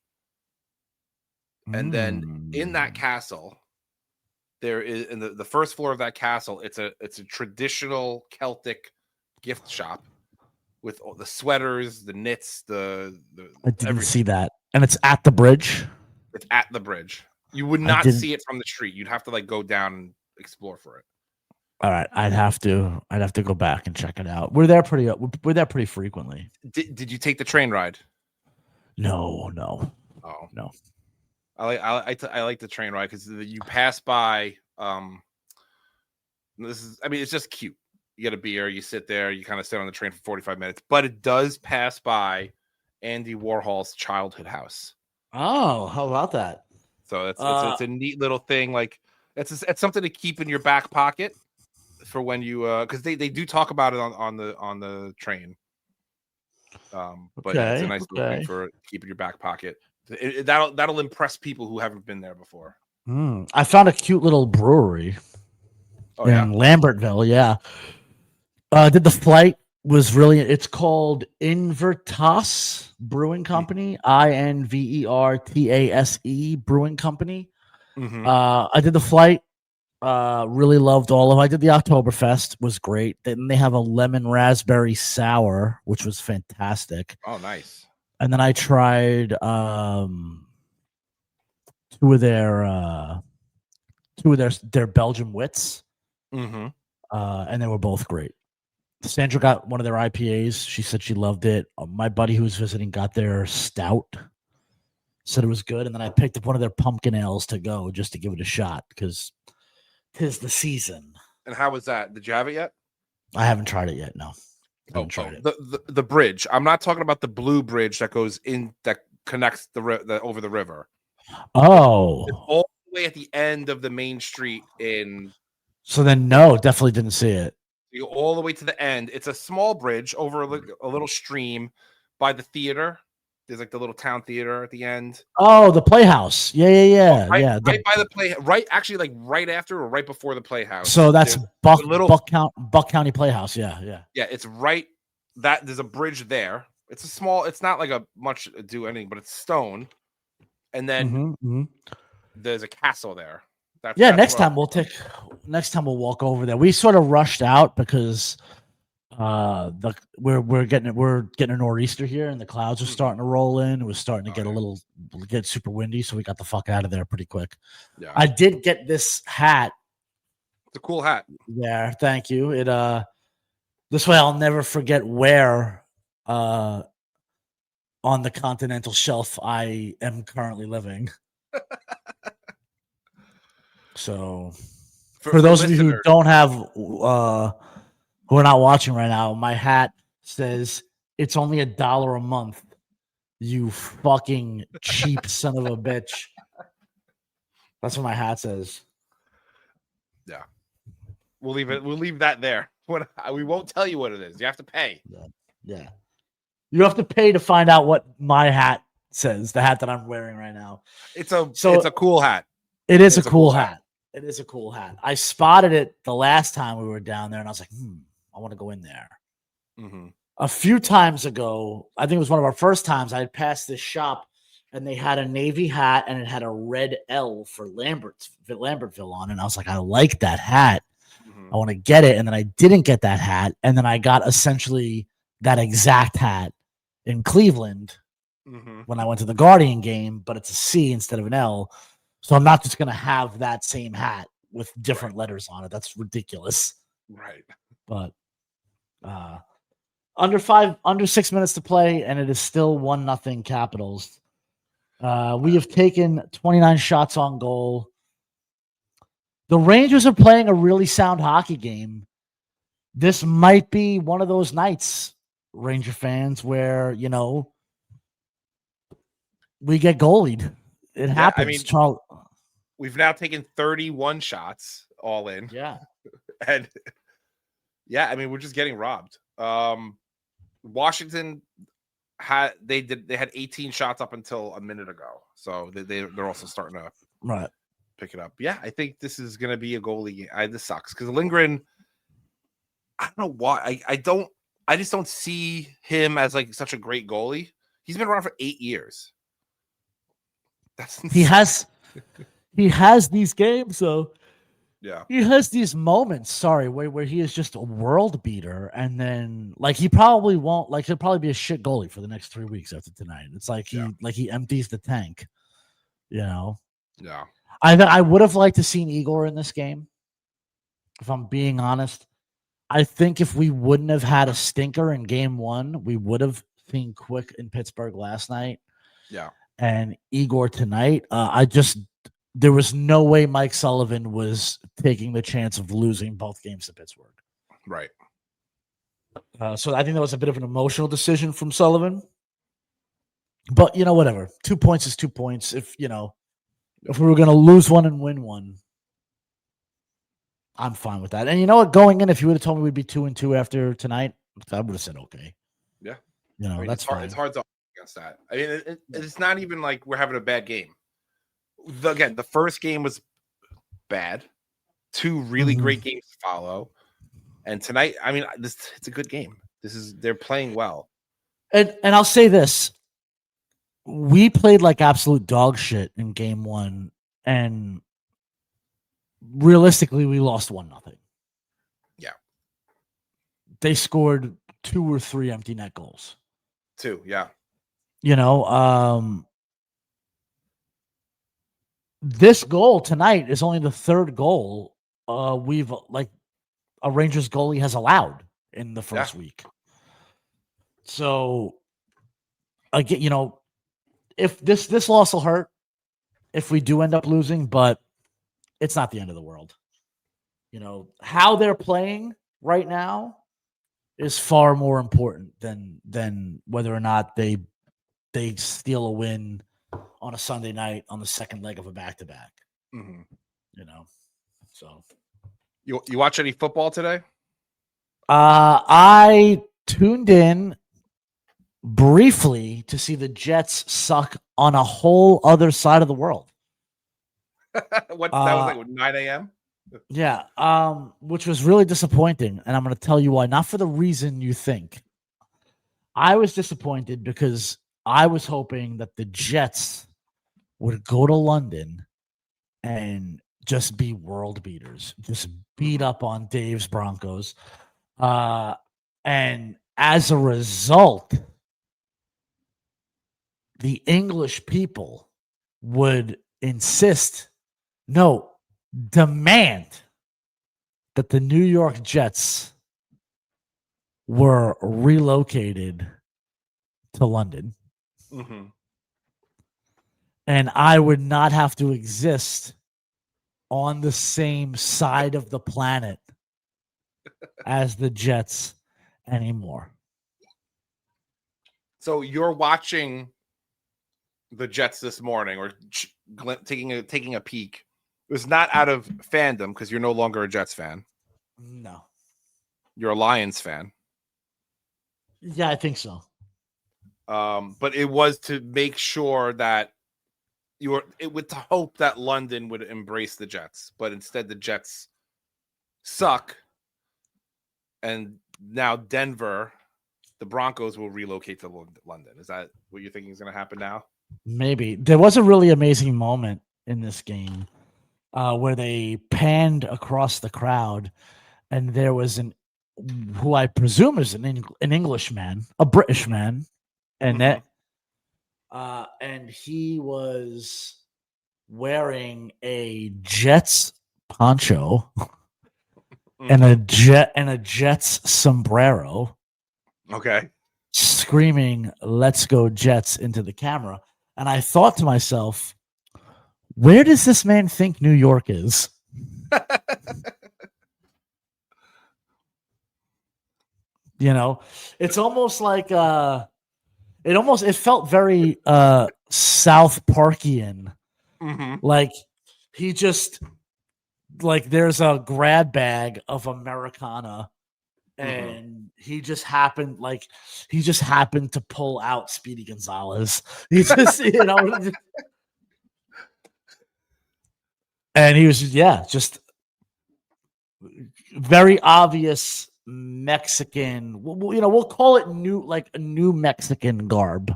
S1: And then in that castle, there is in the first floor of that castle, it's a traditional Celtic gift shop with all the sweaters, the knits, I
S2: didn't see that. And it's at the bridge.
S1: It's at the bridge. You would not see it from the street. You'd have to go down and explore for it.
S2: All right, I'd have to go back and check it out. We're there pretty frequently.
S1: Did you take the train ride?
S2: No.
S1: Oh no. I like the train ride because you pass by. It's just cute. You get a beer, you sit there, you kind of sit on the train for 45 minutes, but it does pass by Andy Warhol's childhood house.
S2: Oh, how about that?
S1: So it's a neat little thing. Like it's something to keep in your back pocket for when you because they do talk about it on the train. But yeah, it's a nice little thing for keeping your back pocket. That'll impress people who haven't been there before.
S2: I found a cute little brewery in Lambertville. Yeah, did the flight was really. It's called Invertase Brewing Company. Invertase Brewing Company. I did the flight. Really loved all of. I did the Oktoberfest, was great. Then they have a lemon raspberry sour, which was fantastic.
S1: Oh, nice.
S2: And then I tried two of their Belgian wits, and they were both great. Sandra got one of their IPAs. She said she loved it. My buddy who was visiting got their stout. Said it was good, and then I picked up one of their pumpkin ales to go just to give it a shot because 'tis the season.
S1: And how was that? Did you have it yet?
S2: I haven't tried it yet. No, I haven't tried it.
S1: The bridge. I'm not talking about the blue bridge that goes in that connects the over the river.
S2: Oh,
S1: it's all the way at the end of the main street in.
S2: So then, no, definitely didn't see it.
S1: You go all the way to the end. It's a small bridge over a little stream by the theater. There's like the little town theater at the end.
S2: Oh, the Playhouse. Yeah.
S1: Right by the play. Right, actually, like right after or right before the Playhouse.
S2: So that's Buck County Playhouse. Yeah.
S1: Yeah, it's right. There's a bridge there. It's a small. It's not like a much do anything, but it's stone. And then there's a castle there.
S2: Next time we'll walk over there. We sort of rushed out because we're getting a nor'easter here, and the clouds are starting to roll in. It was starting to get super windy, so we got the fuck out of there pretty quick. Yeah, I did get this hat.
S1: It's a cool hat.
S2: Yeah, thank you. It this way I'll never forget where on the continental shelf I am currently living. So for those of you who don't have who are not watching right now, my hat says it's only $1 a month. You fucking cheap son of a bitch. That's what my hat says.
S1: Yeah. We'll leave that there. We won't tell you what it is. You have to pay.
S2: Yeah. You have to pay to find out what my hat says, the hat that I'm wearing right now.
S1: It's a cool hat.
S2: It is a cool hat. It is a cool hat. I spotted it the last time we were down there, and I was like, I want to go in there. A few times ago, I think it was one of our first times, I had passed this shop, and they had a navy hat, and it had a red L for Lambertville on it. And I was like, I like that hat. I want to get it. And then I didn't get that hat. And then I got essentially that exact hat in Cleveland when I went to the Guardian game, but it's a C instead of an L. So I'm not just going to have that same hat with different letters on it. That's ridiculous.
S1: Right.
S2: But under 6 minutes to play, and it is still 1-0 Capitals. We have taken 29 shots on goal. The Rangers are playing a really sound hockey game. This might be one of those nights, Ranger fans, where, we get goalied. It happens.
S1: I mean, we've now taken 31 shots all in.
S2: Yeah.
S1: And I mean, we're just getting robbed. Washington had 18 shots up until a minute ago. So they're also starting to pick it up. Yeah, I think this is going to be a goalie. This sucks because Lindgren, I don't know why. I just don't see him as like such a great goalie. He's been around for 8 years.
S2: He has these games, so
S1: yeah,
S2: he has these moments. Where he is just a world beater, and then like he probably won't. Like he'll probably be a shit goalie for the next 3 weeks after tonight. It's like he empties the tank,
S1: Yeah,
S2: I would have liked to seen Igor in this game. If I'm being honest, I think if we wouldn't have had a stinker in game 1, we would have seen Quick in Pittsburgh last night.
S1: Yeah.
S2: And Igor tonight, there was no way Mike Sullivan was taking the chance of losing both games to Pittsburgh.
S1: Right.
S2: So I think that was a bit of an emotional decision from Sullivan. But whatever. 2 points is 2 points. If we were going to lose one and win one, I'm fine with that. And you know what? Going in, if you would have told me we'd be 2-2 after tonight, I would have said okay.
S1: Yeah,
S2: that's fine.
S1: It's hard to argue against that. I mean, it's not even like we're having a bad game. Again, the first game was bad. 2 really great games to follow, and tonight, I mean, it's a good game. They're playing well.
S2: And I'll say this: we played like absolute dog shit in game 1, and realistically, we lost 1-0.
S1: Yeah,
S2: they scored 2 or 3 empty net goals.
S1: 2, yeah.
S2: This goal tonight is only the 3rd goal we've a Rangers goalie has allowed in the first week. So again, if this loss will hurt if we do end up losing, but it's not the end of the world. How they're playing right now is far more important than whether or not they steal a win on a Sunday night on the second leg of a back-to-back. So
S1: you watch any football today?
S2: I tuned in briefly to see the Jets suck on a whole other side of the world.
S1: That was like 9 a.m.
S2: Yeah, which was really disappointing, and I'm going to tell you why. Not for the reason you think. I was disappointed because I was hoping that the Jets would go to London and just be world beaters, just beat up on Dave's Broncos. And as a result, the English people would demand that the New York Jets were relocated to London. And I would not have to exist on the same side of the planet as the Jets anymore.
S1: So you're watching the Jets this morning, or taking a peek. It was not out of fandom because you're no longer a Jets fan.
S2: No.
S1: You're a Lions fan.
S2: Yeah, I think so.
S1: But it was to make sure that with the hope that London would embrace the Jets, but instead the Jets suck. And now Denver, the Broncos will relocate to London. Is that what you're thinking is going to happen now?
S2: Maybe. There was a really amazing moment in this game where they panned across the crowd, and there was who I presume is an Englishman, a British man, and and he was wearing a Jets poncho and a Jets sombrero.
S1: Okay.
S2: Screaming, "Let's go Jets" into the camera. And I thought to myself, where does this man think New York is? It's almost like it felt very South Parkian. Like he just there's a grab bag of Americana, and he just happened to pull out Speedy Gonzalez. He just and he was just very obvious Mexican. We'll call it a new Mexican garb.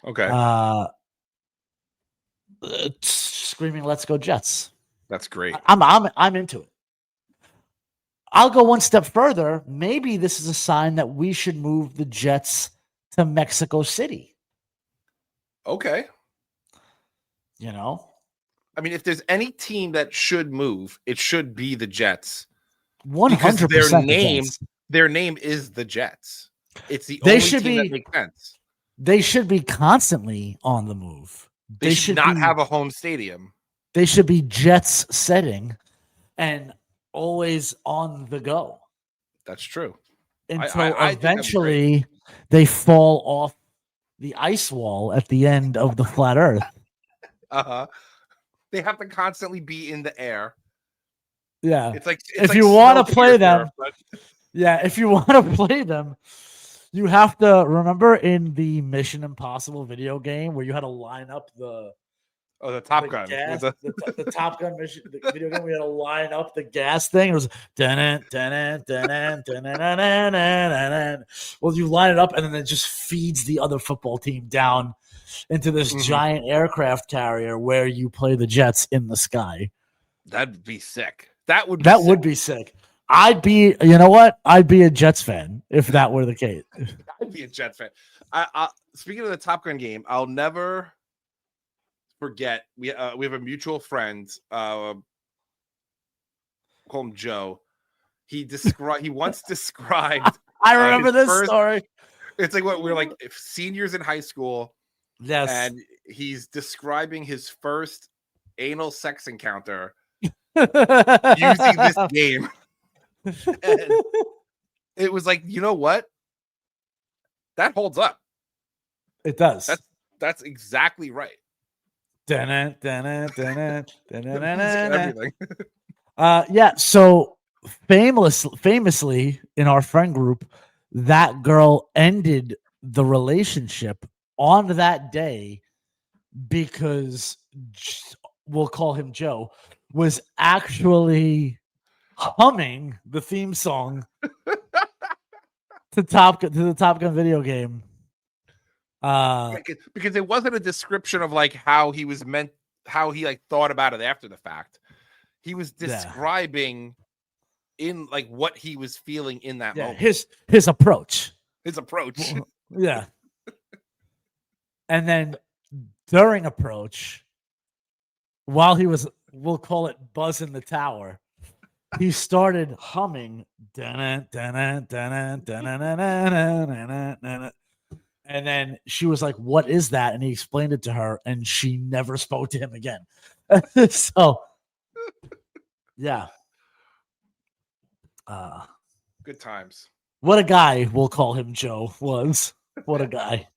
S1: Okay.
S2: Screaming, "Let's go Jets."
S1: That's great.
S2: I'm into it. I'll go one step further. Maybe this is a sign that we should move the Jets to Mexico City.
S1: Okay. I mean, if there's any team that should move, it should be the Jets.
S2: 100%.
S1: Their name is the Jets. It's the only team that makes sense.
S2: They should be constantly on the move.
S1: They should not have a home stadium.
S2: They should be Jets setting and always on the go.
S1: That's true.
S2: Until
S1: I think that'd be great.
S2: eventually they fall off the ice wall at the end of the flat Earth.
S1: They have to constantly be in the air.
S2: Yeah.
S1: It's like
S2: if you want to play them,
S1: there,
S2: if you want to play them, you have to remember in the Mission Impossible video game where you had to line up the
S1: Top Gun.
S2: Gas, the Top Gun mission, the video game. We had to line up the gas thing. It was well, you line it up, and then it just feeds the other football team down into this giant aircraft carrier where you play the jets in the sky.
S1: That'd be sick. That would
S2: be sick. I'd be, you know what? I'd be a Jets fan if that were the case.
S1: I'd be a Jets fan. Speaking of the Top Gun game, I'll never forget. We have a mutual friend. Call him Joe. He once described.
S2: I remember this story.
S1: It's like what we're like seniors in high school.
S2: Yes,
S1: and he's describing his first anal sex encounter using this game. And it was like, you know what? That holds up.
S2: It does.
S1: That's exactly right.
S2: Everything.
S1: Yeah.
S2: So famously in our friend group, that girl ended the relationship on that day because we'll call him Joe was actually humming the theme song to the Top Gun video game.
S1: Because it wasn't a description of like how he like thought about it after the fact. He was describing in like what he was feeling in that moment.
S2: His approach. Yeah. And then during approach, while he was, we'll call it buzzing the tower, he started humming. And then she was like, "What is that?" And he explained it to her, and she never spoke to him again. So, yeah.
S1: Good times.
S2: What a guy, we'll call him Joe, was. What a guy.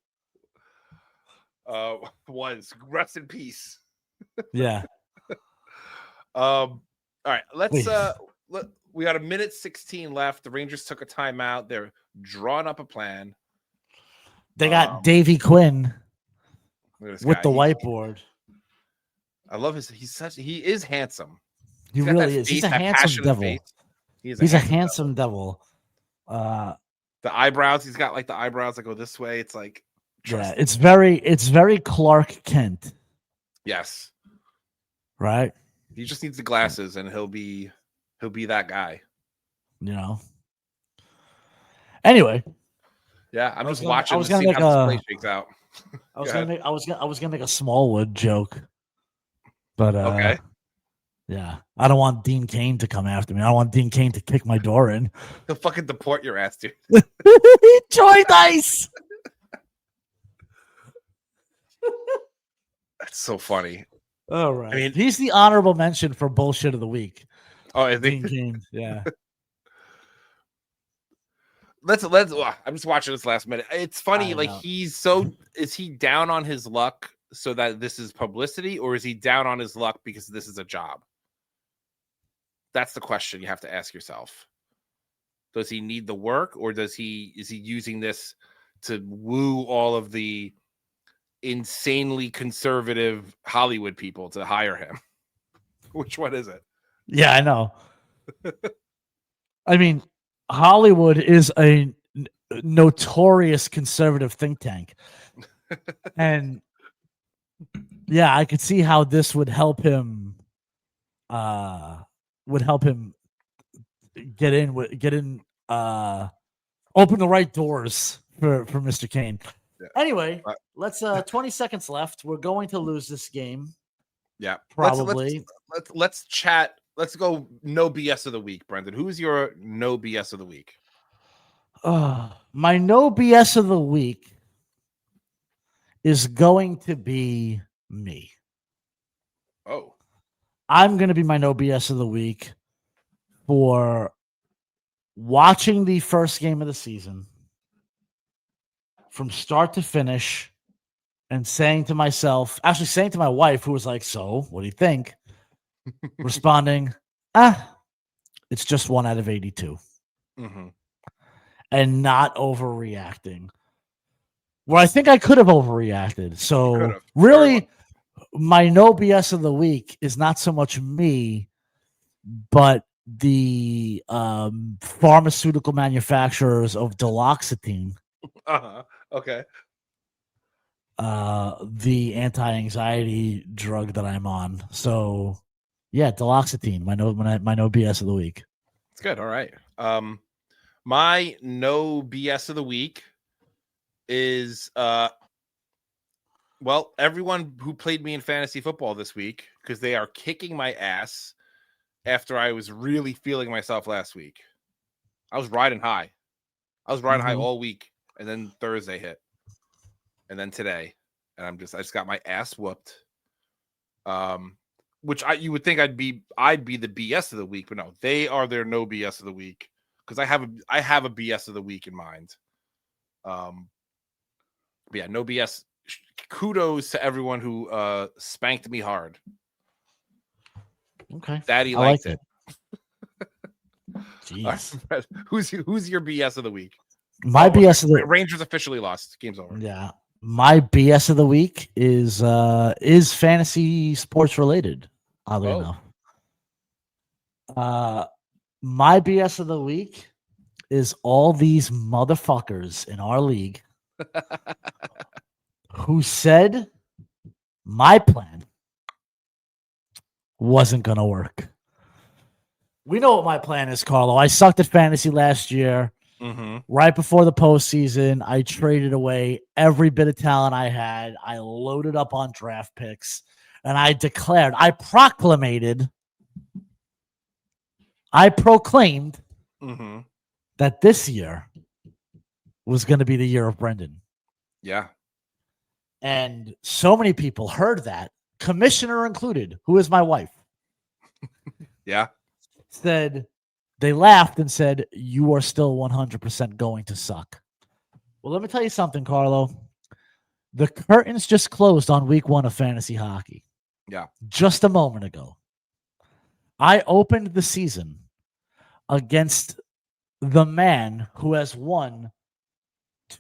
S1: Was. Rest in peace.
S2: Yeah.
S1: All right. Let's we got a minute 16 left. The Rangers took a timeout. They're drawing up a plan.
S2: They got Davey Quinn with the whiteboard.
S1: I love he is handsome.
S2: He really is. He's a handsome devil. He's a handsome devil.
S1: The eyebrows, he's got like the eyebrows that go this way. It's like
S2: it's very Clark Kent.
S1: Yes.
S2: Right?
S1: He just needs the glasses and he'll be that guy.
S2: You know. Anyway.
S1: Yeah, I'm just watching to see how this play shakes out.
S2: I was gonna make a Smallwood joke. But
S1: okay.
S2: Yeah. I don't want Dean Cain to come after me. I don't want Dean Cain to kick my door in.
S1: He'll fucking deport your ass, dude.
S2: Joy Dice.
S1: That's so funny.
S2: All right. I mean, he's the honorable mention for bullshit of the week.
S1: Oh, is he?
S2: Dean Cain. Yeah.
S1: Let's I'm just watching this last minute. It's funny, like is he down on his luck so that this is publicity, or is he down on his luck because this is a job? That's the question you have to ask yourself. Does he need the work, or is he using this to woo all of the insanely conservative Hollywood people to hire him? Which one is it?
S2: Yeah, I know. I mean, Hollywood is a notorious conservative think tank. And yeah, I could see how this would help him get in open the right doors for Mr. Cain. Yeah. Anyway, let's 20 seconds left. We're going to lose this game.
S1: Yeah.
S2: Probably.
S1: Let's chat. Let's go no BS of the week, Brendan. Who's your no BS of the week?
S2: My no BS of the week is going to be me.
S1: Oh.
S2: I'm going to be my no BS of the week for watching the first game of the season from start to finish and saying to myself, actually saying to my wife, who was like, so what do you think? Responding, it's just 1 out of 82.
S1: Mm-hmm.
S2: And not overreacting. Well, I think I could have overreacted. So really, my no BS of the week is not so much me, but the pharmaceutical manufacturers of duloxetine.
S1: Okay.
S2: The anti-anxiety drug that I'm on. So, yeah, duloxetine. My no BS of the week.
S1: It's good. All right. My no BS of the week is well, everyone who played me in fantasy football this week, because they are kicking my ass after I was really feeling myself last week. I was riding high. High all week, and then Thursday hit, and then today, and I just got my ass whooped. Which you would think I'd be the BS of the week, but no, they are their no BS of the week, because I have a BS of the week in mind. But yeah, no BS. Kudos to everyone who spanked me hard.
S2: Okay,
S1: Daddy liked it.
S2: Jeez.
S1: Right. Who's your BS of the week?
S2: My BS of the
S1: Rangers officially lost. Game's over.
S2: Yeah. My BS of the week is fantasy sports related, oddly enough. My BS of the week is all these motherfuckers in our league who said my plan wasn't going to work. We know what my plan is, Carlo. I sucked at fantasy last year.
S1: Mm-hmm.
S2: Right before the postseason, I traded away every bit of talent I had. I loaded up on draft picks, and I proclaimed that this year was going to be the year of Brendan.
S1: Yeah.
S2: And so many people heard that, commissioner included, who is my wife.
S1: Yeah.
S2: They laughed and said, you are still 100% going to suck. Well, let me tell you something, Carlo. The curtains just closed on week 1 of fantasy hockey.
S1: Yeah.
S2: Just a moment ago. I opened the season against the man who has won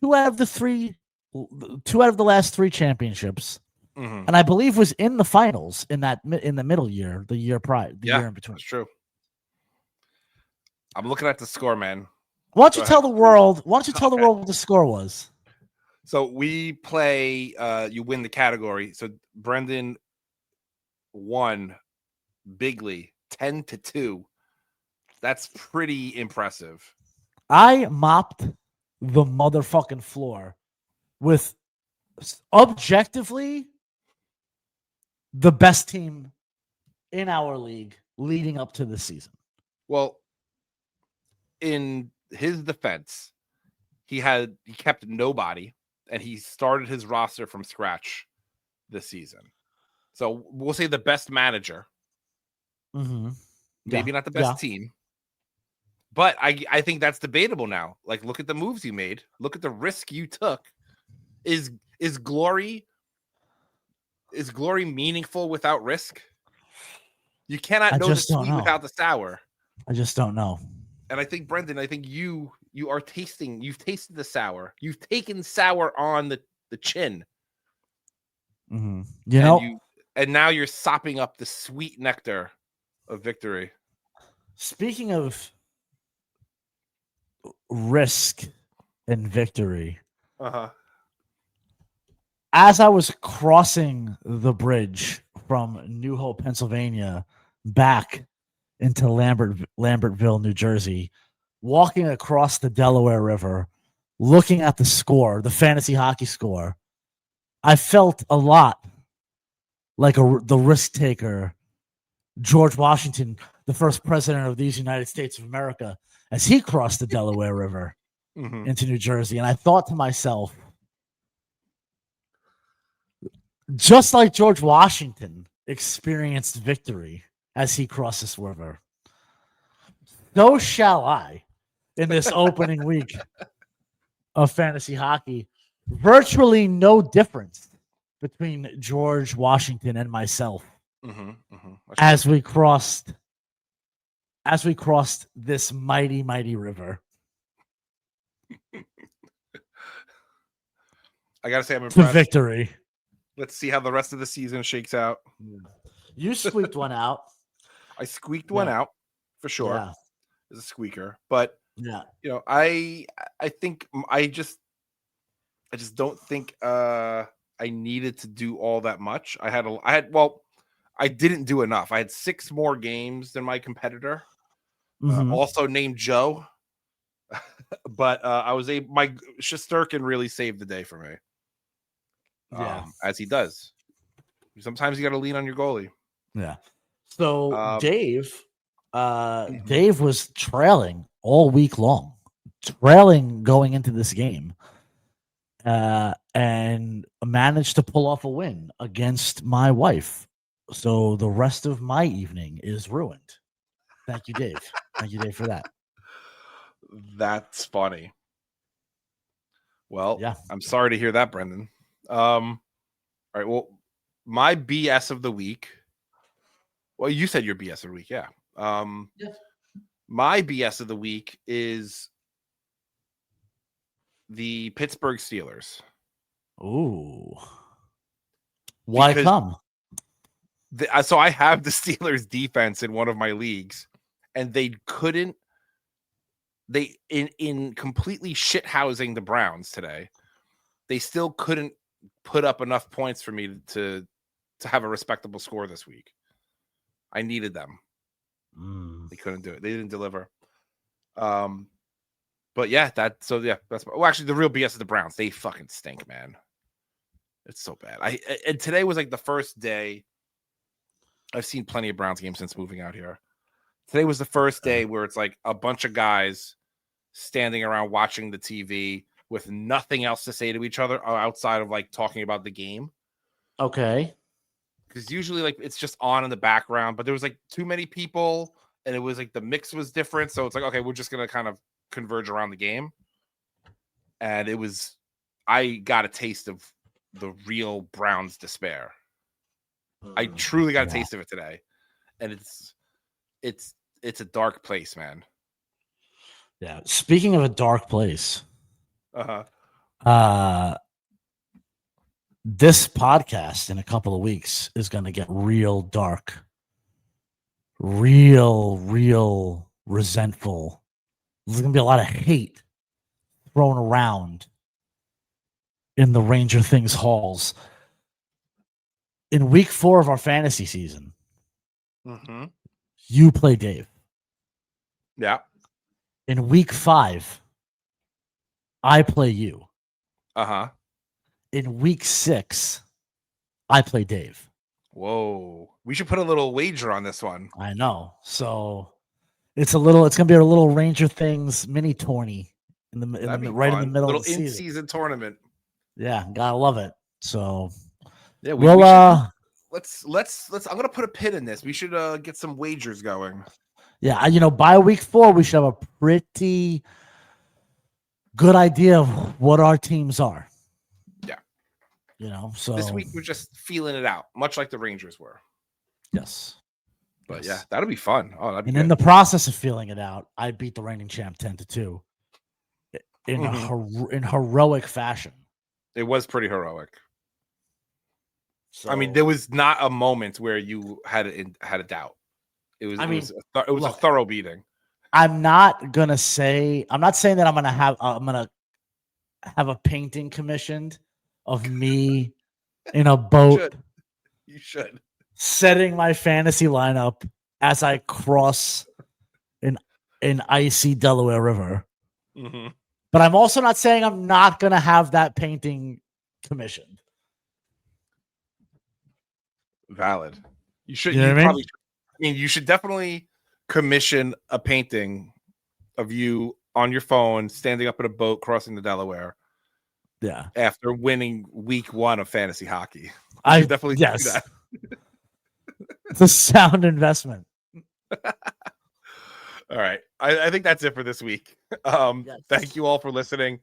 S2: 2 out of the last 3 championships.
S1: Mm-hmm.
S2: And I believe was in the finals in the middle year, the year prior, year in between.
S1: That's true. I'm looking at the score, man.
S2: Why don't you tell the world what the score was?
S1: So we play, you win the category. So Brendan won bigly, 10-2. That's pretty impressive.
S2: I mopped the motherfucking floor with objectively the best team in our league leading up to the season.
S1: Well, in his defense, he kept nobody, and he started his roster from scratch this season. So we'll say the best manager.
S2: Mm-hmm.
S1: Maybe not the best team. But I think that's debatable now. Like, look at the moves you made. Look at the risk you took. Is glory meaningful without risk? You cannot know the sweet without the sour.
S2: I just don't know.
S1: And I think, Brendan, you've tasted the sour. You've taken sour on the chin.
S2: Mm-hmm.
S1: And now you're sopping up the sweet nectar of victory.
S2: Speaking of risk and victory, as I was crossing the bridge from New Hope, Pennsylvania, back into Lambertville, New Jersey, walking across the Delaware River, looking at the score, the fantasy hockey score, I felt a lot like the risk taker, George Washington, the first president of these United States of America, as he crossed the Delaware River into New Jersey. And I thought to myself, just like George Washington experienced victory as he crossed this river, so shall I in this opening week of fantasy hockey. Virtually no difference between George Washington and myself as we crossed this mighty, mighty river.
S1: I gotta say, I'm impressed.
S2: To victory.
S1: Let's see how the rest of the season shakes out.
S2: You squeaked one out.
S1: I squeaked one out for sure.
S2: Yeah.
S1: As a squeaker, but
S2: yeah,
S1: I think I just don't think I needed to do all that much. I didn't do enough. I had 6 more games than my competitor, also named Joe. But I was my Shesterkin really saved the day for me. As he does. Sometimes you got to lean on your goalie.
S2: Yeah. So Dave was trailing all week long, going into this game, and managed to pull off a win against my wife. So the rest of my evening is ruined. Thank you, Dave. Thank you, Dave, for that.
S1: That's funny. Well, I'm sorry to hear that, Brendan. All right. Well, my BS of the week. Well, you said your BS of the week, yeah. My BS of the week is the Pittsburgh Steelers.
S2: Ooh. Why come?
S1: So I have the Steelers defense in one of my leagues, and they couldn't. In completely shithousing the Browns today, they still couldn't put up enough points for me to have a respectable score this week. I needed them. They couldn't do it. They didn't deliver. But that's actually the real BS of the Browns. They fucking stink, man. It's so bad. And today was like the first day. I've seen plenty of Browns games since moving out here. Today was the first day where it's like a bunch of guys standing around watching the TV with nothing else to say to each other outside of like talking about the game.
S2: Okay.
S1: Because usually like it's just on in the background, but there was like too many people and it was like the mix was different. So it's like, okay, we're just going to kind of converge around the game. And I got a taste of the real Browns despair. I truly got a taste of it today. And it's a dark place, man.
S2: Yeah. Speaking of a dark place, this podcast in a couple of weeks is going to get real dark, real resentful. There's going to be a lot of hate thrown around in the Ranger Things halls. In week 4 of our fantasy season, you play Dave.
S1: Yeah.
S2: In week 5, I play you. In week 6, I play Dave.
S1: Whoa. We should put a little wager on this one.
S2: I know. So it's going to be a little Ranger Things mini tourney in the middle of the season.
S1: In-season tournament.
S2: Yeah, gotta love it. So
S1: yeah, I'm gonna put a pin in this. We should get some wagers going.
S2: Yeah, by week 4 we should have a pretty good idea of what our teams are. Yeah. So
S1: this week we're just feeling it out, much like the Rangers were.
S2: Yes.
S1: But yeah, that'll be fun. Oh, that'd be
S2: in the process of feeling it out, I beat the reigning champ 10-2 in heroic fashion.
S1: It was pretty heroic. So, I mean, there was not a moment where you had a doubt. It was a thorough beating.
S2: I'm not saying that I'm gonna have a painting commissioned of me in a boat.
S1: You should.
S2: Setting my fantasy lineup as I cross an icy Delaware River. But I'm also not saying I'm not gonna have that painting commissioned.
S1: Valid. You should.
S2: You know what I mean?
S1: You should definitely commission a painting of you on your phone, standing up in a boat, crossing the Delaware.
S2: Yeah.
S1: After winning week 1 of fantasy hockey, I definitely do that.
S2: It's a sound investment.
S1: All right. I think that's it for this week.
S2: Yes.
S1: Thank you all for listening.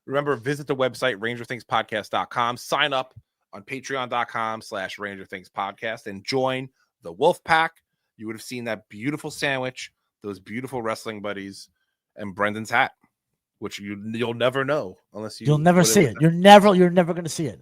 S1: Remember, visit the website, rangerthingspodcast.com. Sign up on patreon.com/rangerthingspodcast and join the Wolf Pack. You would have seen that beautiful sandwich, those beautiful wrestling buddies, and Brendan's hat, which you'll never know unless
S2: you'll never see it. You're never going to see it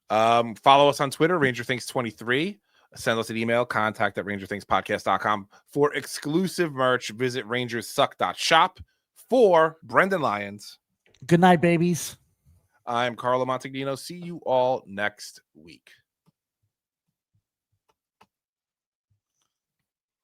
S2: now.
S1: Follow us on Twitter, RangerThings23. Send us an email, contact@rangerthingspodcast.com. For exclusive merch, visit rangersuck.shop. For Brendan Lyons.
S2: Good night, babies.
S1: I'm Carlo Montagnino. See you all next week.